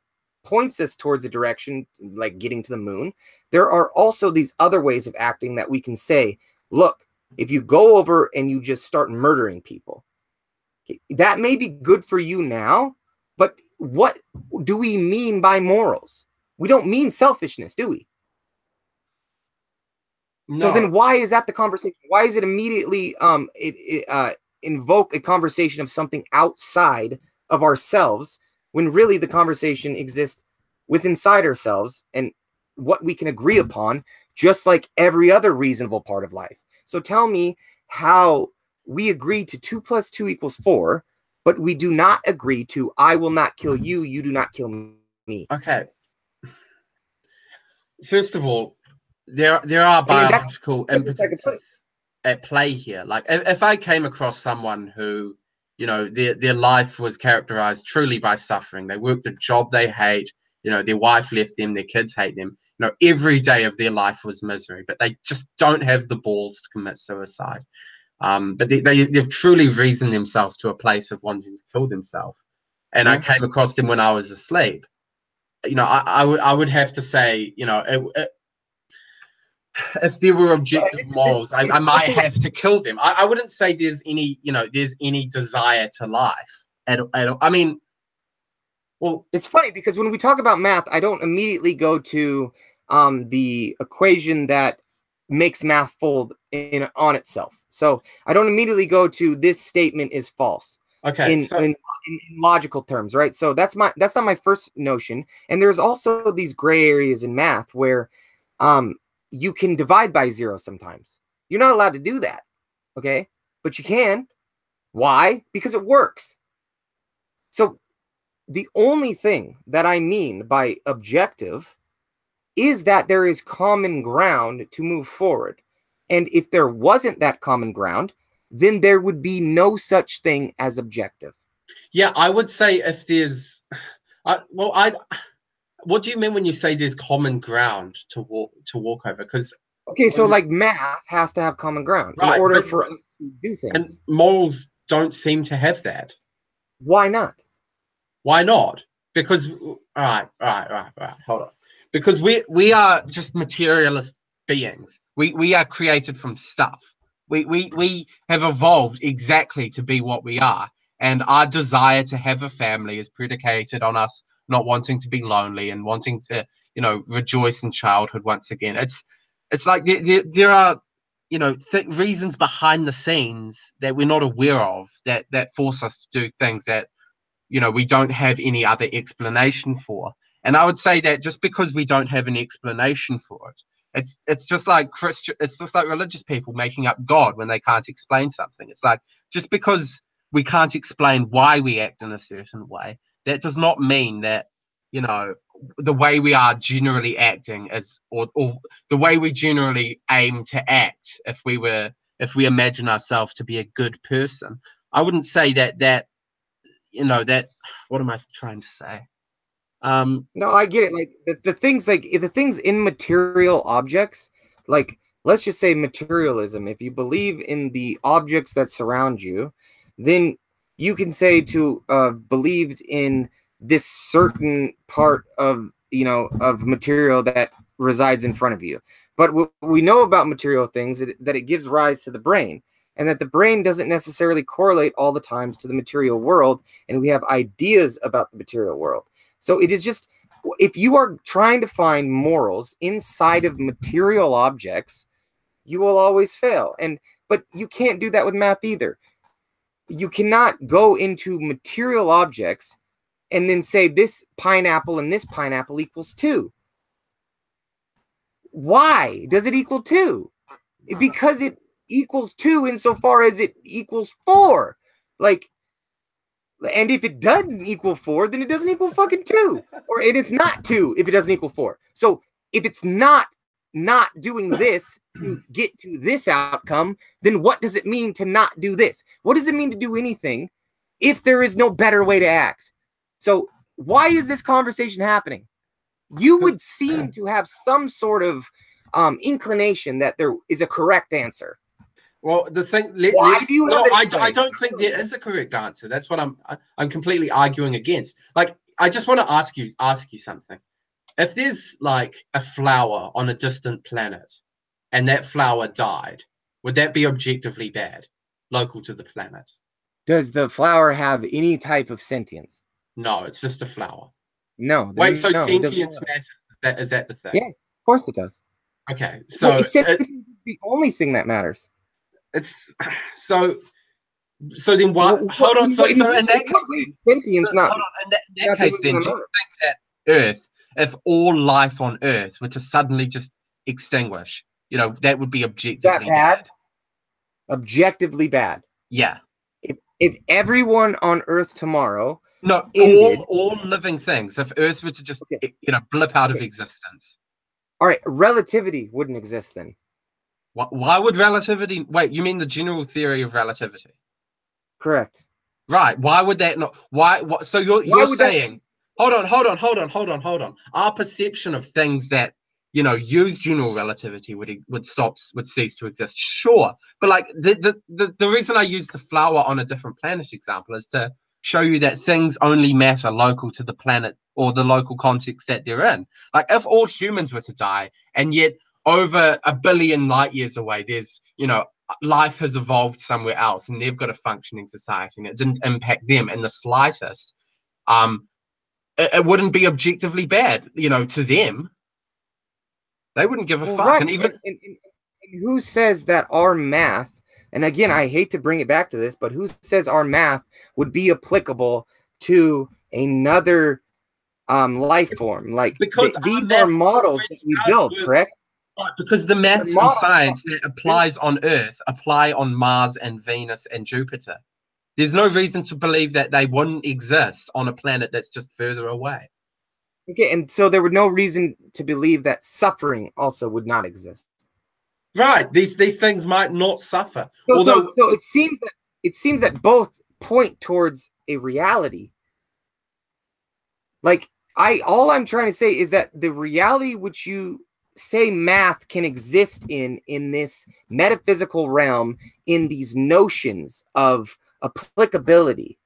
points us towards a direction like getting to the moon, there are also these other ways of acting that we can say, look, if you go over and you just start murdering people, that may be good for you now, but what do we mean by morals? We don't mean selfishness, do we? No. So then why is that the conversation? Why is it immediately invoke a conversation of something outside of ourselves when really the conversation exists within inside ourselves and what we can agree upon, just like every other reasonable part of life? So tell me how we agree to 2 + 2 = 4, but we do not agree to I will not kill you, you do not kill me. Okay. First of all, there are biological impetuses at play here. Like if I came across someone who, their life was characterized truly by suffering. They worked a job they hate. Their wife left them. Their kids hate them. Every day of their life was misery, but they just don't have the balls to commit suicide. But they've truly reasoned themselves to a place of wanting to kill themselves. And I came across them when I was asleep. I would have to say, if there were objective morals, I might have to kill them. I wouldn't say there's any desire to life at all. I mean, well, it's funny because when we talk about math, I don't immediately go to the equation that makes math fold on itself. So I don't immediately go to this statement is false. Okay, in logical terms, right? So that's not my first notion. And there's also these gray areas in math where you can divide by 0 sometimes. You're not allowed to do that, okay? But you can. Why? Because it works. So the only thing that I mean by objective is that there is common ground to move forward. And if there wasn't that common ground, then there would be no such thing as objective. Yeah, I would say if there's, what do you mean when you say there's common ground to walk over? Because so like math has to have common ground in order for us to do things. And morals don't seem to have that. Why not? Why not? Because all right, hold on. Because we are just materialist beings. We are created from stuff. We have evolved exactly to be what we are, and our desire to have a family is predicated on us not wanting to be lonely and wanting to, rejoice in childhood once again. It's like there are, reasons behind the scenes that we're not aware of that force us to do things that, we don't have any other explanation for. And I would say that just because we don't have an explanation for it, it's just like religious people making up God when they can't explain something. It's like, just because we can't explain why we act in a certain way, that does not mean that, the way we are generally acting or the way we generally aim to act, if we imagine ourselves to be a good person. I wouldn't say that what am I trying to say? No, I get it. Like the things in material objects, like let's just say materialism. If you believe in the objects that surround you, then you can say to believed in this certain part of material that resides in front of you. But what we know about material things is that it gives rise to the brain, and that the brain doesn't necessarily correlate all the times to the material world, and we have ideas about the material world. So it is just, if you are trying to find morals inside of material objects, you will always fail. But you can't do that with math either. You cannot go into material objects and then say this pineapple and this pineapple equals 2. Why does it equal 2? Because it equals 2 insofar as it equals 4. And if it doesn't equal 4, then it doesn't equal fucking 2. And it's not 2 if it doesn't equal 4. So if it's not doing this to get to this outcome, then what does it mean to not do this? What does it mean to do anything if there is no better way to act? So why is this conversation happening? You would seem to have some sort of inclination that there is a correct answer. Well, the thing, I don't think there is a correct answer. That's what I'm completely arguing against. Like, I just want to ask you something. If there's like a flower on a distant planet, and that flower died, would that be objectively bad, local to the planet? Does the flower have any type of sentience? No, it's just a flower. No. Wait, so sentience matters? Is that the thing? Yeah, of course it does. Okay, so sentience is the only thing that matters. It's so then why? Hold on. So in that case, sentience not. Hold on. In that case, then do you think that Earth, if all life on Earth were to suddenly just extinguish, that would be objectively bad? Objectively bad. Yeah. If everyone on Earth tomorrow. No, all living things. If Earth were to just blip out of existence. All right, relativity wouldn't exist then. Why would relativity? Wait, you mean the general theory of relativity? Correct. Right. Why would that not? Why? So you're saying? Hold on. Our perception of things that use general relativity, would cease to exist. Sure, but like the reason I use the flower on a different planet example is to show you that things only matter local to the planet or the local context that they're in. Like if all humans were to die, and yet over 1 billion light years away, there's life has evolved somewhere else, and they've got a functioning society, and it didn't impact them in the slightest. It wouldn't be objectively bad, to them. They wouldn't give a fuck. Right. And even and who says that our math, and again, I hate to bring it back to this, but who says our math would be applicable to another life form? Like, because these are models that we build, correct? Right, because the maths and science that applies on Earth apply on Mars and Venus and Jupiter. There's no reason to believe that they wouldn't exist on a planet that's just further away. Okay, and so there would no reason to believe that suffering also would not exist. Right, these things might not suffer. So it seems that both point towards a reality. Like all I'm trying to say is that the reality which you say math can exist in this metaphysical realm, in these notions of applicability.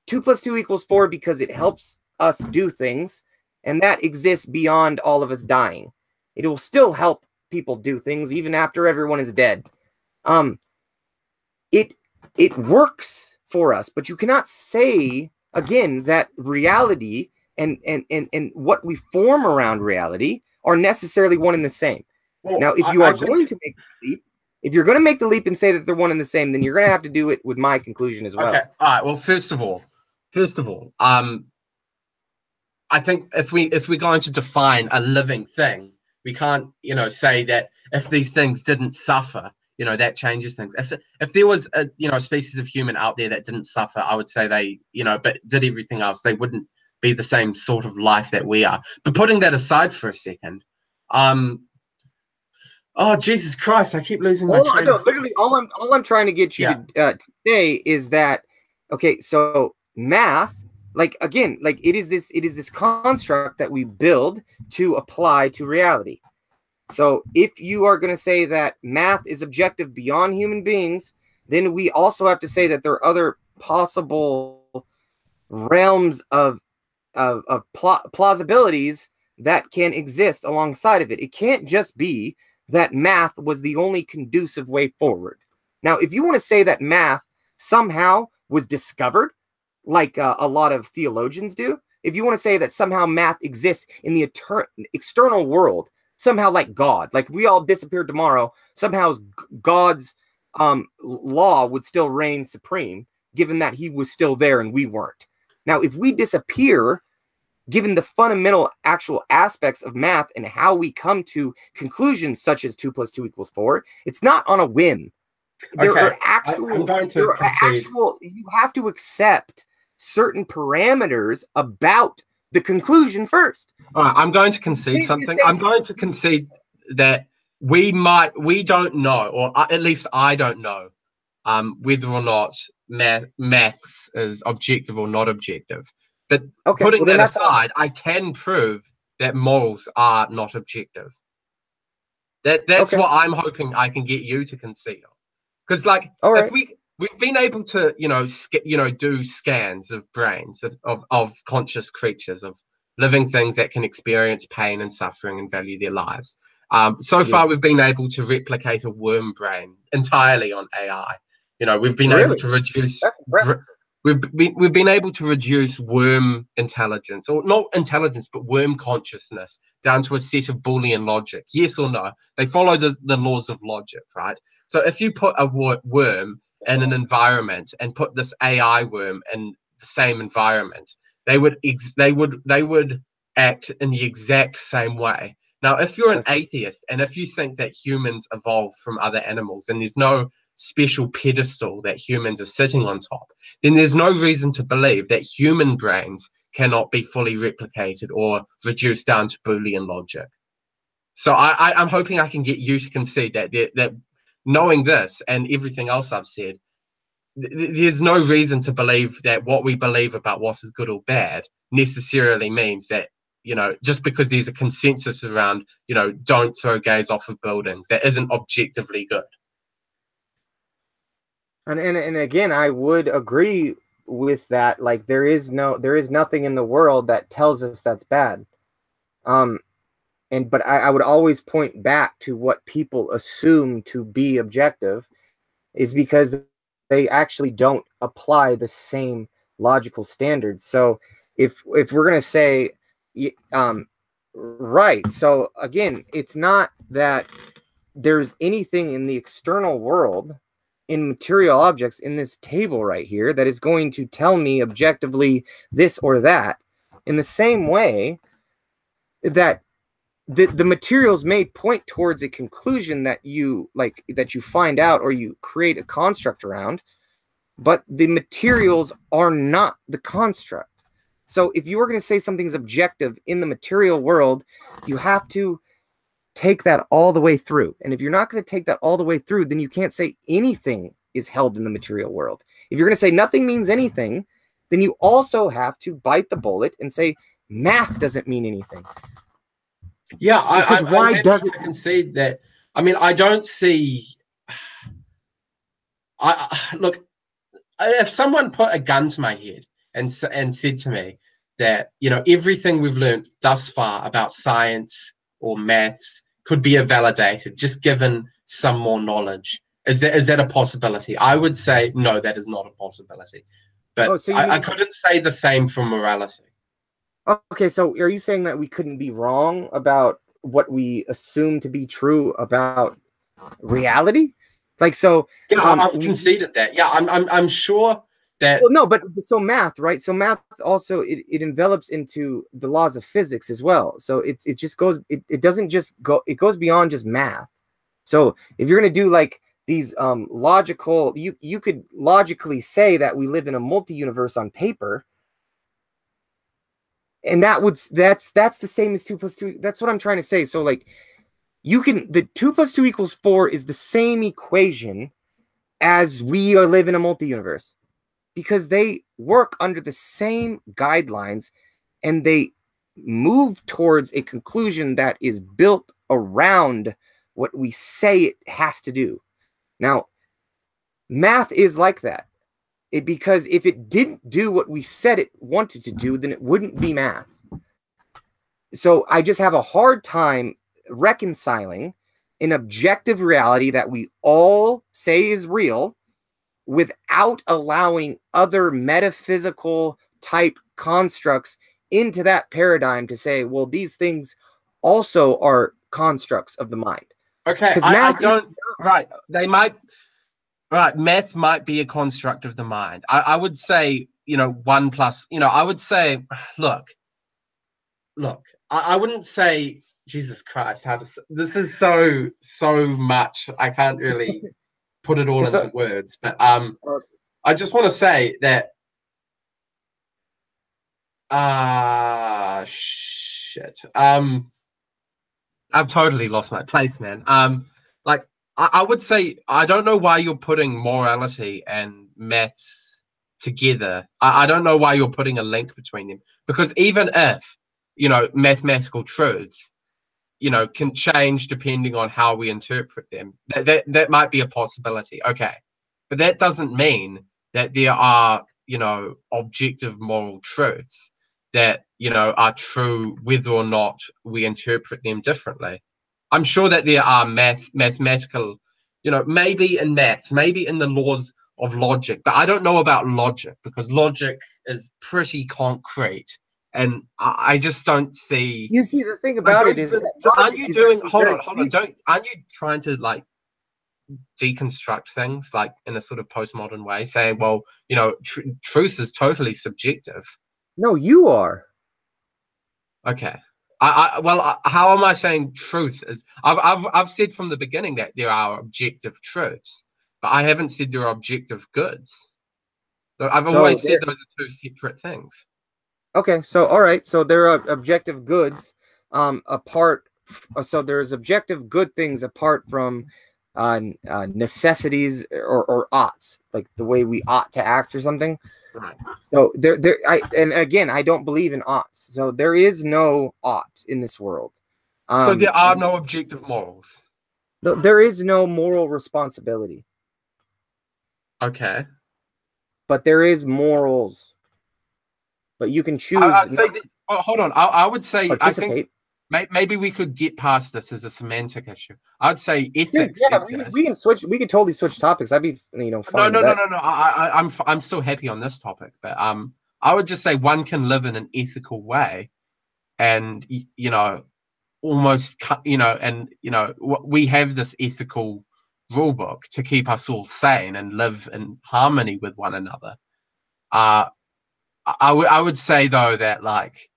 2 + 2 = 4 because it helps us do things, and that exists beyond all of us dying. It will still help people do things even after everyone is dead. It works for us, but you cannot say again that reality and what we form around reality are necessarily one and the same. Well, now, if you are going to make the leap, if you're going to make the leap and say that they're one and the same, then you're going to have to do it with my conclusion as well. Okay. All right. Well, first of all, I think if we're going to define a living thing, we can't, say that if these things didn't suffer, that changes things. If there was a species of human out there that didn't suffer, I would say they, but did everything else, they wouldn't be the same sort of life that we are. But putting that aside for a second, oh Jesus Christ, I keep losing my train of thought. Literally, all I'm trying to get you to say is that, okay, so math, like again, like it is this construct that we build to apply to reality. So if you are going to say that math is objective beyond human beings, then we also have to say that there are other possible realms of plausibilities that can exist alongside of it. It can't just be that math was the only conducive way forward. Now, if you want to say that math somehow was discovered, like a lot of theologians do, if you want to say that somehow math exists in the external world, somehow like God, like we all disappeared tomorrow, somehow God's law would still reign supreme, given that he was still there and we weren't. Now, if we disappear, given the fundamental actual aspects of math and how we come to conclusions such as 2 + 2 = 4, it's not on a whim. There are actual, you have to accept certain parameters about the conclusion first. All right, I'm going to concede something. I'm going to concede that we don't know, or at least I don't know, whether or not maths is objective or not objective. But putting that aside, I can prove that morals are not objective. That's what I'm hoping I can get you to concede on. Because, like, if we've been able to, do scans of brains of conscious creatures, of living things that can experience pain and suffering and value their lives. So far, we've been able to replicate a worm brain entirely on AI. We've been able to reduce. We've been able to reduce worm intelligence, or not intelligence, but worm consciousness down to a set of Boolean logic. Yes or no? They follow the laws of logic, right? So if you put a worm in an environment and put this AI worm in the same environment, they would act in the exact same way. Now, if you're an atheist and if you think that humans evolved from other animals and there's no special pedestal that humans are sitting on top, then there's no reason to believe that human brains cannot be fully replicated or reduced down to Boolean logic. So I'm hoping I can get you to concede that knowing this and everything else I've said, there's no reason to believe that what we believe about what is good or bad necessarily means that just because there's a consensus around, don't throw gays off of buildings, that isn't objectively good. And again, I would agree with that. Like there is nothing in the world that tells us that's bad. But I would always point back to what people assume to be objective is because they actually don't apply the same logical standards. So if we're going to say, right. So again, it's not that there's anything in the external world, in material objects, in this table right here, that is going to tell me objectively this or that. In the same way that the materials may point towards a conclusion that you find out or you create a construct around, but the materials are not the construct. So if you were going to say something's objective in the material world, you have to take that all the way through. And if you're not going to take that all the way through, then you can't say anything is held in the material world. If you're going to say nothing means anything, then you also have to bite the bullet and say math doesn't mean anything. Yeah, why does it concede that? I mean, I don't see. Look, if someone put a gun to my head and said to me that everything we've learned thus far about science or maths could be invalidated just given some more knowledge, is that a possibility? I would say no, that is not a possibility. But I couldn't say the same for morality. Okay, so are you saying that we couldn't be wrong about what we assume to be true about reality? Like, so yeah, I've conceded that. Yeah, I'm sure that. Well, no, but so math, right? So math also it envelops into the laws of physics as well. So it just goes. It doesn't just go. It goes beyond just math. So if you're going to do like these logical, you could logically say that we live in a multi-universe on paper. And that's the same as 2 + 2. That's what I'm trying to say. So like the 2 + 2 = 4 is the same equation as we live in a multi-universe, because they work under the same guidelines and they move towards a conclusion that is built around what we say it has to do. Now, math is like that. Because if it didn't do what we said it wanted to do, then it wouldn't be math. So I just have a hard time reconciling an objective reality that we all say is real without allowing other metaphysical type constructs into that paradigm to say, well, these things also are constructs of the mind. Okay, I don't. Right, they might. Right, math might be a construct of the mind. I would say, 1 plus, I would say, look, I wouldn't say, Jesus Christ, this is so much. I can't really put it all into words, but I just want to say that, shit. I've totally lost my place, man. I would say I don't know why you're putting morality and maths together. I don't know why you're putting a link between them, because even if mathematical truths can change depending on how we interpret them, that might be a possibility. Okay, but that doesn't mean that there are objective moral truths that are true whether or not we interpret them differently. I'm sure that there are mathematical, maybe in maths, maybe in the laws of logic, but I don't know about logic, because logic is pretty concrete, and I just don't see. You see, the thing about it is, aren't you doing? Hold on. Aren't you trying to like deconstruct things like in a sort of postmodern way, saying, well, truth is totally subjective? No, you are. Okay. How am I saying truth is? I've said from the beginning that there are objective truths, but I haven't said there are objective goods. I've always said those are two separate things. Okay, so all right, so there are objective goods apart. So there's objective good things apart from necessities or oughts, like the way we ought to act or something. Right. So and again, I don't believe in oughts. So there is no ought in this world. So there are no objective morals. There is no moral responsibility, Okay. but there is morals. But you can choose I'd not say that, oh, hold on. I would to say, I think participate. maybe we could get past this as a semantic issue. I'd say Dude, ethics yeah, we can exists. switch. We could totally switch topics. I'd be, No, fine with no, no, that. no, no. I'm still happy on this topic, but I would just say one can live in an ethical way, and almost we have this ethical rule book to keep us all sane and live in harmony with one another. Uh, I would say though that, like,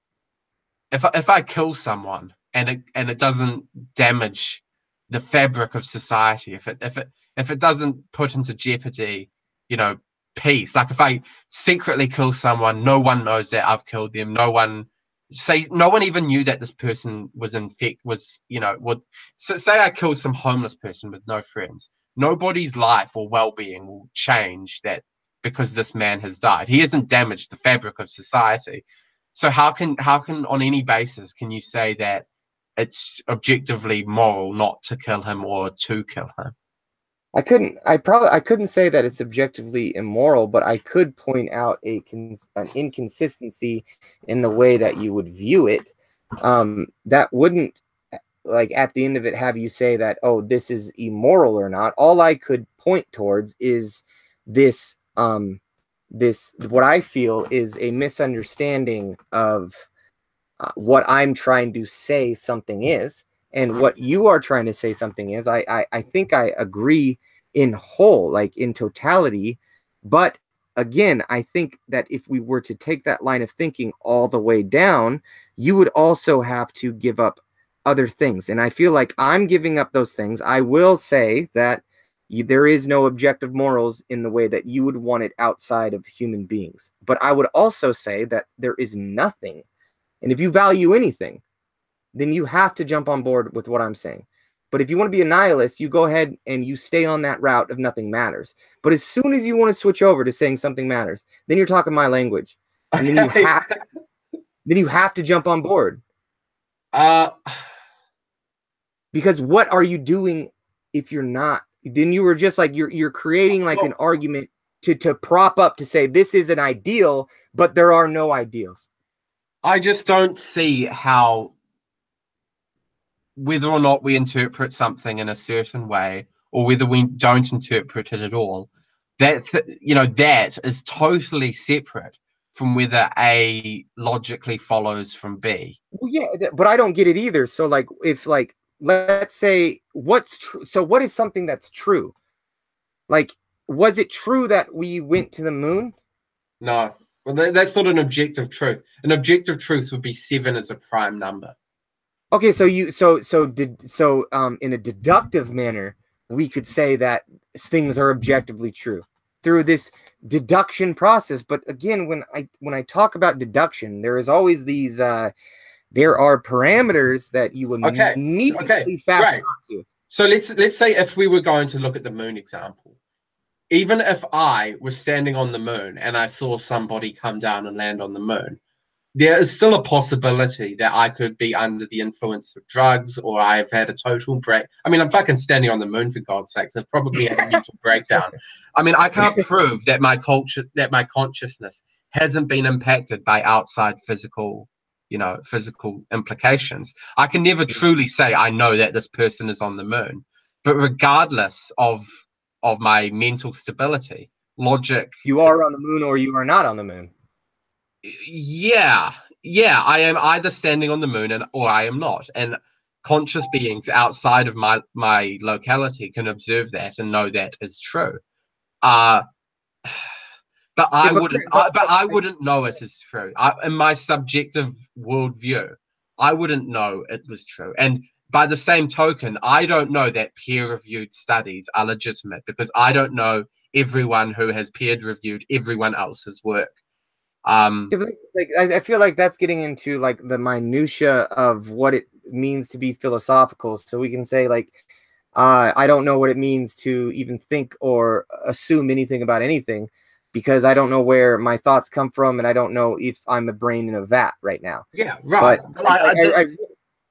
if I kill someone and it doesn't damage the fabric of society, if it doesn't put into jeopardy, you know, peace. Like if I secretly kill someone, no one knows that I've killed them. No one even knew that this person would say I killed some homeless person with no friends. Nobody's life or well-being will change that because this man has died. He hasn't damaged the fabric of society. So how can on any basis can you say that it's objectively moral not to kill him or to kill him? I couldn't say that it's objectively immoral, but I could point out an inconsistency in the way that you would view it. That wouldn't, like, at the end of it, have you say that, oh, this is immoral or not. All I could point towards is this, what I feel is a misunderstanding of what I'm trying to say something is, and what you are trying to say something is. I think I agree in whole, like in totality, but again, I think that if we were to take that line of thinking all the way down, you would also have to give up other things, and I feel like I'm giving up those things. I will say that there is no objective morals in the way that you would want it outside of human beings, but I would also say that there is nothing. And if you value anything, then you have to jump on board with what I'm saying. But if you want to be a nihilist, you go ahead and you stay on that route of nothing matters. But as soon as you want to switch over to saying something matters, then you're talking my language. And then Okay. you have to jump on board. Uh, Because what are you doing if you're not? Then you were just like you're creating like an argument to prop up to say this is an ideal, but there are no ideals. I just don't see how, whether or not we interpret something in a certain way or whether we don't interpret it at all, that is totally separate from whether A logically follows from B. Well, yeah, but I don't get it either. So, like, if, like, let's say what's true. So, what is something that's true? Like, was it true that we went to the moon? No, well, that's not an objective truth. An objective truth would be 7 as a prime number. Okay, so in a deductive manner, we could say that things are objectively true through this deduction process. But again, when I talk about deduction, there is always these there are parameters that you Okay, immediately fasten onto. So let's say if we were going to look at the moon example, even if I was standing on the moon and I saw somebody come down and land on the moon, there is still a possibility that I could be under the influence of drugs or I've had a total break. I mean, I'm fucking standing on the moon, for God's sakes. I've probably had a mental breakdown. I mean, I can't prove that my consciousness hasn't been impacted by outside physical implications. I can never truly say I know that this person is on the moon. But regardless of my mental stability, logic, You are on the moon or you are not on the moon. yeah, I am either standing on the moon or I am not. And conscious beings outside of my locality can observe that and know that is true. Uh but Yeah, I wouldn't know it is true. In my subjective worldview, I wouldn't know it was true. And by the same token, I don't know that peer-reviewed studies are legitimate because I don't know everyone who has peer-reviewed everyone else's work. Yeah, but like I feel like that's getting into like the minutia of what it means to be philosophical. So we can say like, I don't know what it means to even think or assume anything about anything. because I don't know where my thoughts come from, and I don't know if I'm a brain in a vat right now. Yeah, right. But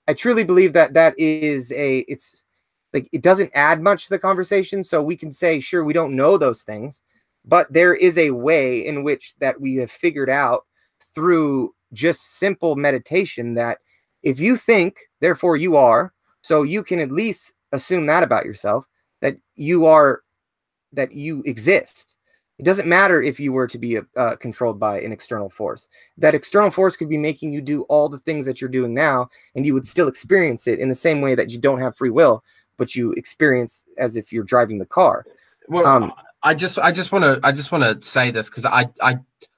I truly believe that it's like, it doesn't add much to the conversation. So we can say, sure, we don't know those things, but there is a way in which that we have figured out through just simple meditation that if you think, therefore you are, so you can at least assume that about yourself, that you exist. It doesn't matter if you were to be controlled by an external force. That external force could be making you do all the things that you're doing now, and you would still experience it in the same way that you don't have free will, but you experience as if you're driving the car. Well, I just want to say this because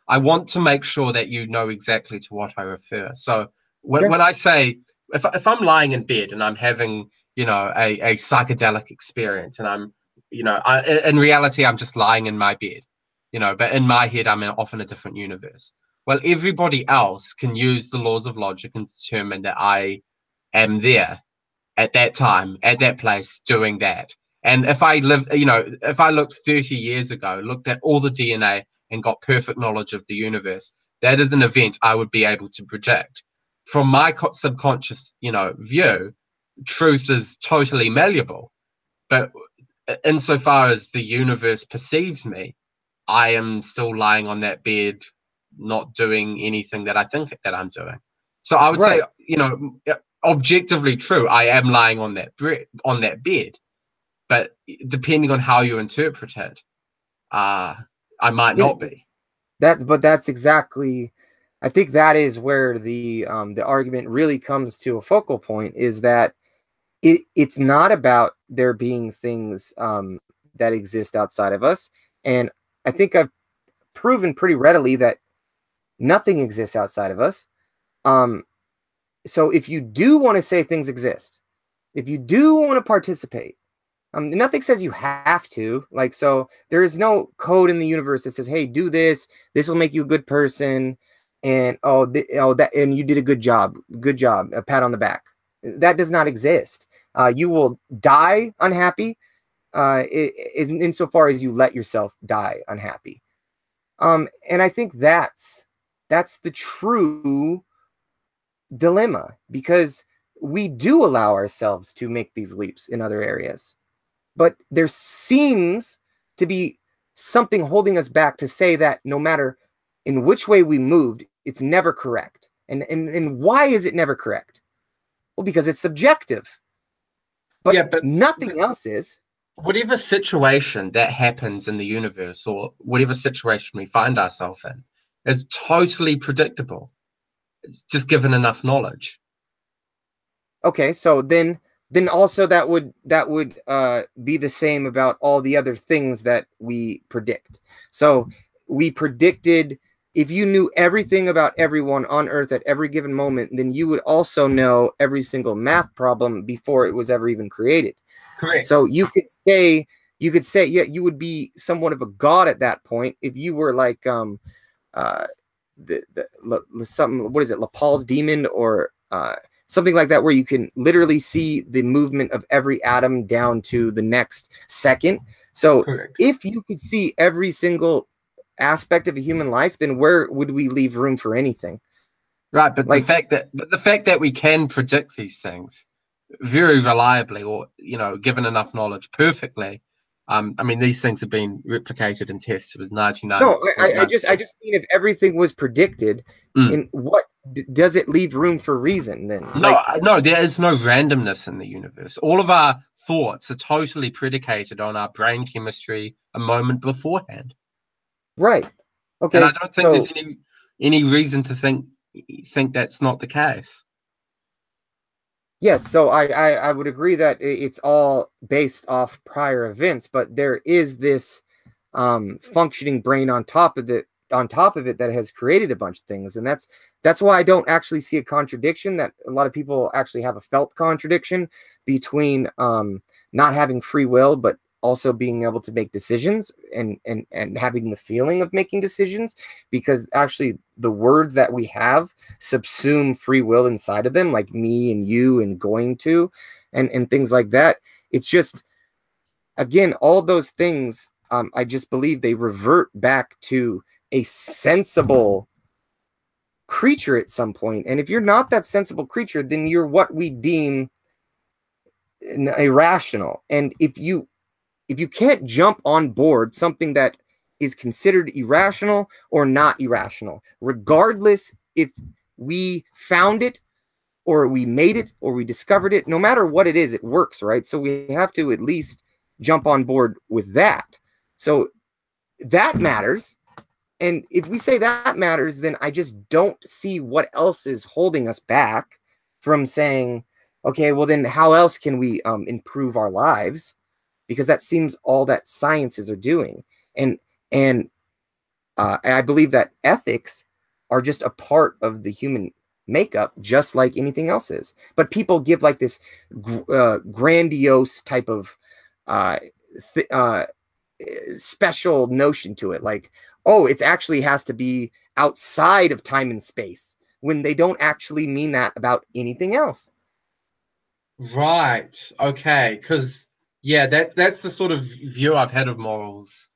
I want to make sure that you know exactly to what I refer. So when I say, if I'm lying in bed and I'm having, a psychedelic experience, and I'm, in reality I'm just lying in my bed, but in my head I'm off in a different universe. Well, everybody else can use the laws of logic and determine that I am there at that time, at that place, doing that. And if I if I looked 30 years ago, looked at all the DNA and got perfect knowledge of the universe, that is an event I would be able to predict. From my subconscious, view, truth is totally malleable. But insofar as the universe perceives me, I am still lying on that bed, not doing anything that I think that I'm doing. So I would say, objectively true, I am lying on that bed, but depending on how you interpret it, I might not be. But that's exactly, I think that is where the argument really comes to a focal point, is that it's not about there being things that exist outside of us. And I think I've proven pretty readily that nothing exists outside of us. So if you do want to say things exist, if you do want to participate, nothing says you have to. Like, so there is no code in the universe that says, "Hey, do this. This will make you a good person," and and you did a good job. Good job. A pat on the back. That does not exist. You will die unhappy, insofar as you let yourself die unhappy. And I think that's the true dilemma, because we do allow ourselves to make these leaps in other areas, but there seems to be something holding us back to say that no matter in which way we moved, it's never correct. And why is it never correct? Well, because it's subjective. But nothing else is. Whatever situation that happens in the universe, or whatever situation we find ourselves in, is totally predictable. It's just given enough knowledge. Okay, so then also that would be the same about all the other things that we predict. So we predicted, if you knew everything about everyone on Earth at every given moment, then you would also know every single math problem before it was ever even created. Correct. So you could say, yeah, you would be somewhat of a god at that point if you were like something, what is it, Paul's demon, or something like that, where you can literally see the movement of every atom down to the next second. So if you could see every single aspect of a human life, then where would we leave room for anything? Right, but the fact that we can predict these things very reliably, or given enough knowledge perfectly, I mean, these things have been replicated and tested with 99. No, I just mean, if everything was predicted, in what does it leave room for reason then? No, there is no randomness in the universe. All of our thoughts are totally predicated on our brain chemistry a moment beforehand. Right. Okay. And I don't think there's any reason to think that's not the case. Yes, so I would agree that it's all based off prior events, but there is this functioning brain on top of it that has created a bunch of things, and that's why I don't actually see a contradiction. That a lot of people actually have a felt contradiction between not having free will, but also being able to make decisions and having the feeling of making decisions, because actually the words that we have subsume free will inside of them, like me and you and going to and things like that. It's just, again, all those things I just believe they revert back to a sensible creature at some point. And if you're not that sensible creature, then you're what we deem irrational. And if you can't jump on board something that is considered irrational or not irrational, regardless if we found it or we made it or we discovered it, no matter what it is, it works, right? So we have to at least jump on board with that. So that matters. And if we say that matters, then I just don't see what else is holding us back from saying, okay, well, then how else can we improve our lives? Because that seems all that sciences are doing. And I believe that ethics are just a part of the human makeup, just like anything else is. But people give like this grandiose type of special notion to it, like, oh, it actually has to be outside of time and space, when they don't actually mean that about anything else. Right. Okay. Because yeah, that's the sort of view I've had of morals.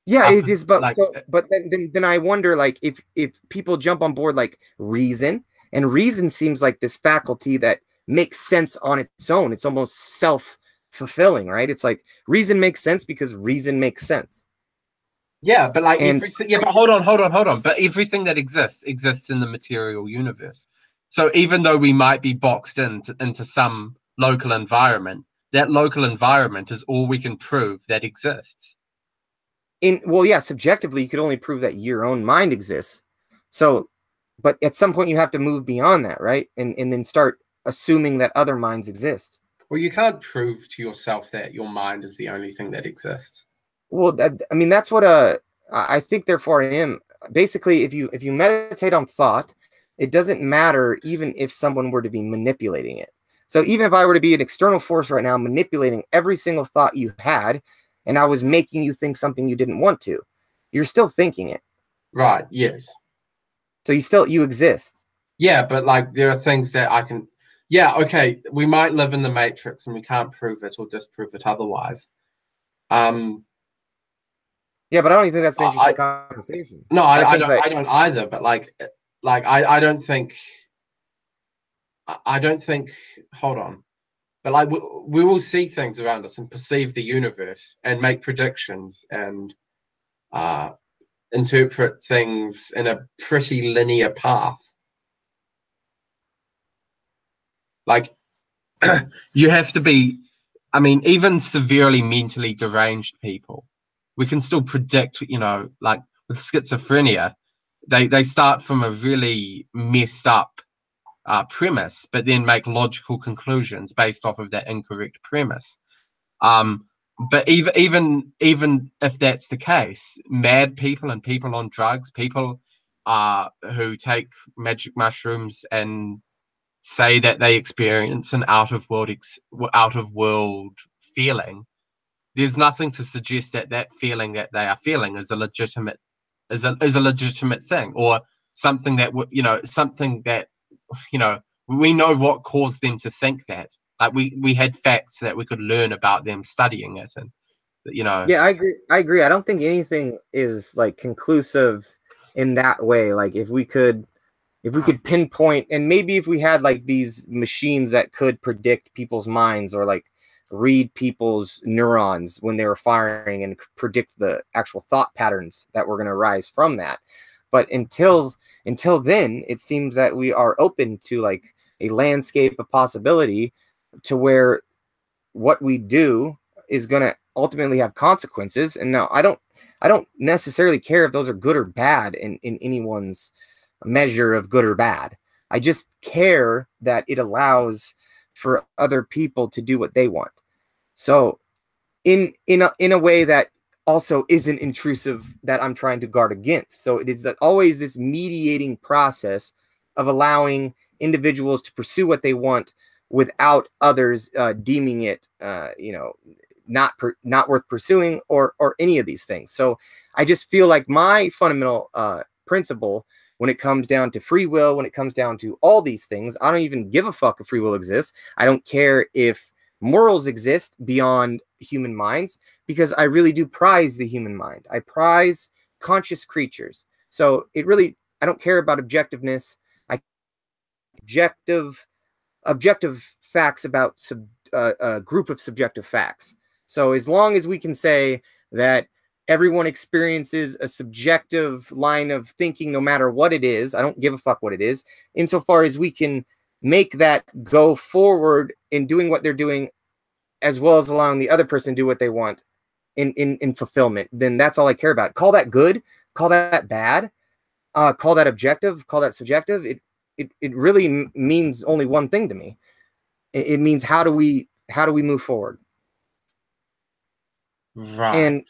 Yeah, Up it is, but like so, but then I wonder, like, if people jump on board like reason, and reason seems like this faculty that makes sense on its own. It's almost self-fulfilling, right? It's like reason makes sense because reason makes sense. yeah, but like And everything. Yeah, but hold on. But everything that exists in the material universe. So even though we might be boxed into some local environment, that local environment is all we can prove that exists. well, yeah, subjectively, you could only prove that your own mind exists. So, but at some point, you have to move beyond that, right? And then start assuming that other minds exist. Well, you can't prove to yourself that your mind is the only thing that exists. Well, I mean, that's what I think. Therefore, I am basically, if you meditate on thought, it doesn't matter even if someone were to be manipulating it. So even if I were to be an external force right now, manipulating every single thought you had, and I was making you think something you didn't want to, you're still thinking it. Right. Yes. So you exist. Yeah, but like there are things that I can. Yeah. Okay. We might live in the matrix and we can't prove it or disprove it otherwise. Um. Yeah, but I don't even think that's the interesting I conversation. no. I think that I don't either. But like I don't think. I don't think. Hold on. But like we will see things around us and perceive the universe and make predictions and uh, interpret things in a pretty linear path. Like you have to be, I mean, even severely mentally deranged people, we can still predict, like with schizophrenia, they start from a really messed up premise, but then make logical conclusions based off of that incorrect premise. Um, but even if that's the case, mad people and people on drugs, people who take magic mushrooms and say that they experience an out of world feeling, there's nothing to suggest that that feeling that they are feeling is a legitimate is a legitimate thing, or something that something that you know we know what caused them to think that. Like we had facts that we could learn about them studying it, and yeah, I agree. I don't think anything is like conclusive in that way. Like if we could pinpoint, and maybe if we had like these machines that could predict people's minds, or like read people's neurons when they were firing and predict the actual thought patterns that were going to arise from that. But until then, it seems that we are open to like a landscape of possibility, to where what we do is going to ultimately have consequences. And now I don't necessarily care if those are good or bad in anyone's measure of good or bad. I just care that it allows for other people to do what they want. So in a way that also isn't intrusive, that I'm trying to guard against. So it is that always this mediating process of allowing individuals to pursue what they want without others deeming it, not worth pursuing, or any of these things. So I just feel like my fundamental principle, when it comes down to free will, when it comes down to all these things, I don't even give a fuck if free will exists. I don't care if morals exist beyond human minds, because I really do prize the human mind. I prize conscious creatures. So I don't care about objectiveness. I objective facts about a group of subjective facts. So as long as we can say that everyone experiences a subjective line of thinking, no matter what it is, I don't give a fuck what it is, insofar as we can make that go forward in doing what they're doing, as well as allowing the other person to do what they want in fulfillment, then that's all I care about. Call that good, call that bad, call that objective, call that subjective. It really means only one thing to me. It means how do we move forward? Right. And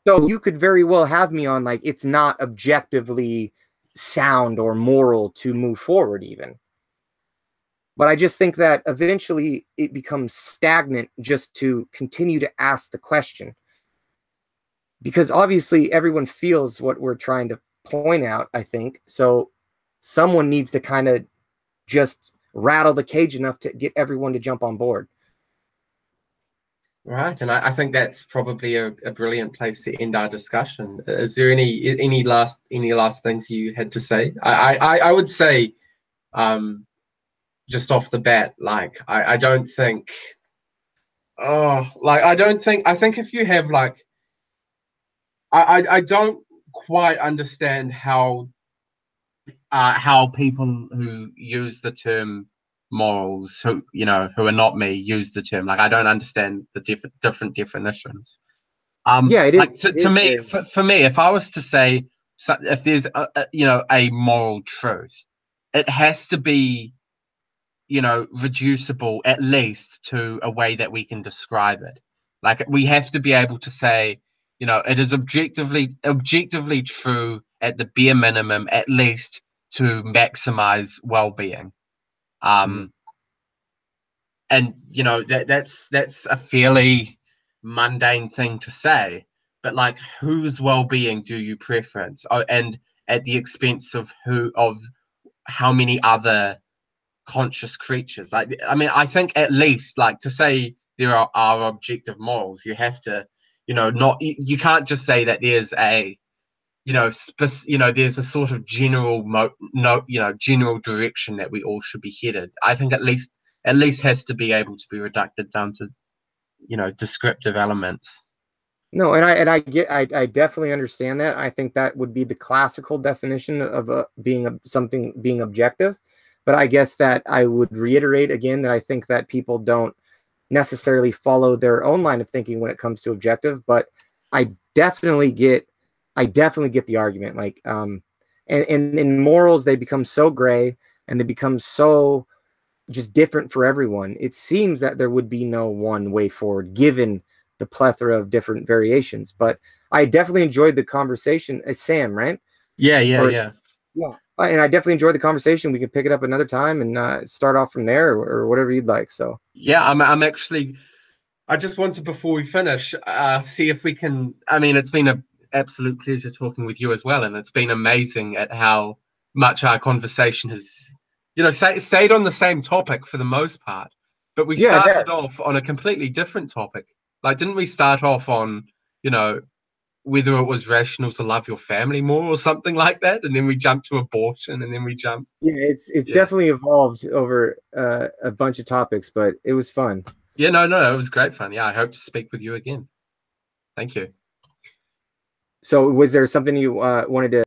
so you could very well have me on like it's not objectively sound or moral to move forward even. But I just think that eventually it becomes stagnant just to continue to ask the question. Because obviously everyone feels what we're trying to point out, I think. So someone needs to kind of just rattle the cage enough to get everyone to jump on board. Right, and I think that's probably a brilliant place to end our discussion. Is there any last things you had to say? I would say, just off the bat, like I don't think, I think if you have like, I don't quite understand how people who use the term morals, who who are not me, use the term. Like I don't understand the different definitions. Yeah, it Like is. to me, for me, if I was to say, if there's a moral truth, it has to be reducible at least to a way that we can describe it. Like we have to be able to say, it is objectively true at the bare minimum, at least to maximize well-being. And that's a fairly mundane thing to say, but like whose well-being do you preference? Oh, and at the expense of how many other conscious creatures? Like, I mean, I think at least like to say there are objective morals, you have to, not you can't just say that there's a there's a sort of general general direction that we all should be headed. I think at least has to be able to be reduced down to descriptive elements. No, and I definitely understand that. I think that would be the classical definition of something being objective. But I guess that I would reiterate again that I think that people don't necessarily follow their own line of thinking when it comes to objective. But I definitely get the argument. Like, and in morals, they become so gray and they become so just different for everyone. It seems that there would be no one way forward given the plethora of different variations. But I definitely enjoyed the conversation. Sam, right? Yeah. Yeah. And I definitely enjoyed the conversation. We can pick it up another time and start off from there or whatever you'd like. So yeah, I'm actually. I just wanted, before we finish, see if we can. I mean, it's been an absolute pleasure talking with you as well, and it's been amazing at how much our conversation has, stayed on the same topic for the most part. But we started off on a completely different topic. Like, didn't we start off on, whether it was rational to love your family more or something like that, and then we jumped to abortion, and then we jumped. Yeah, it's definitely evolved over a bunch of topics, but it was fun. Yeah, no, it was great fun. Yeah, I hope to speak with you again. Thank you. So was there something you wanted to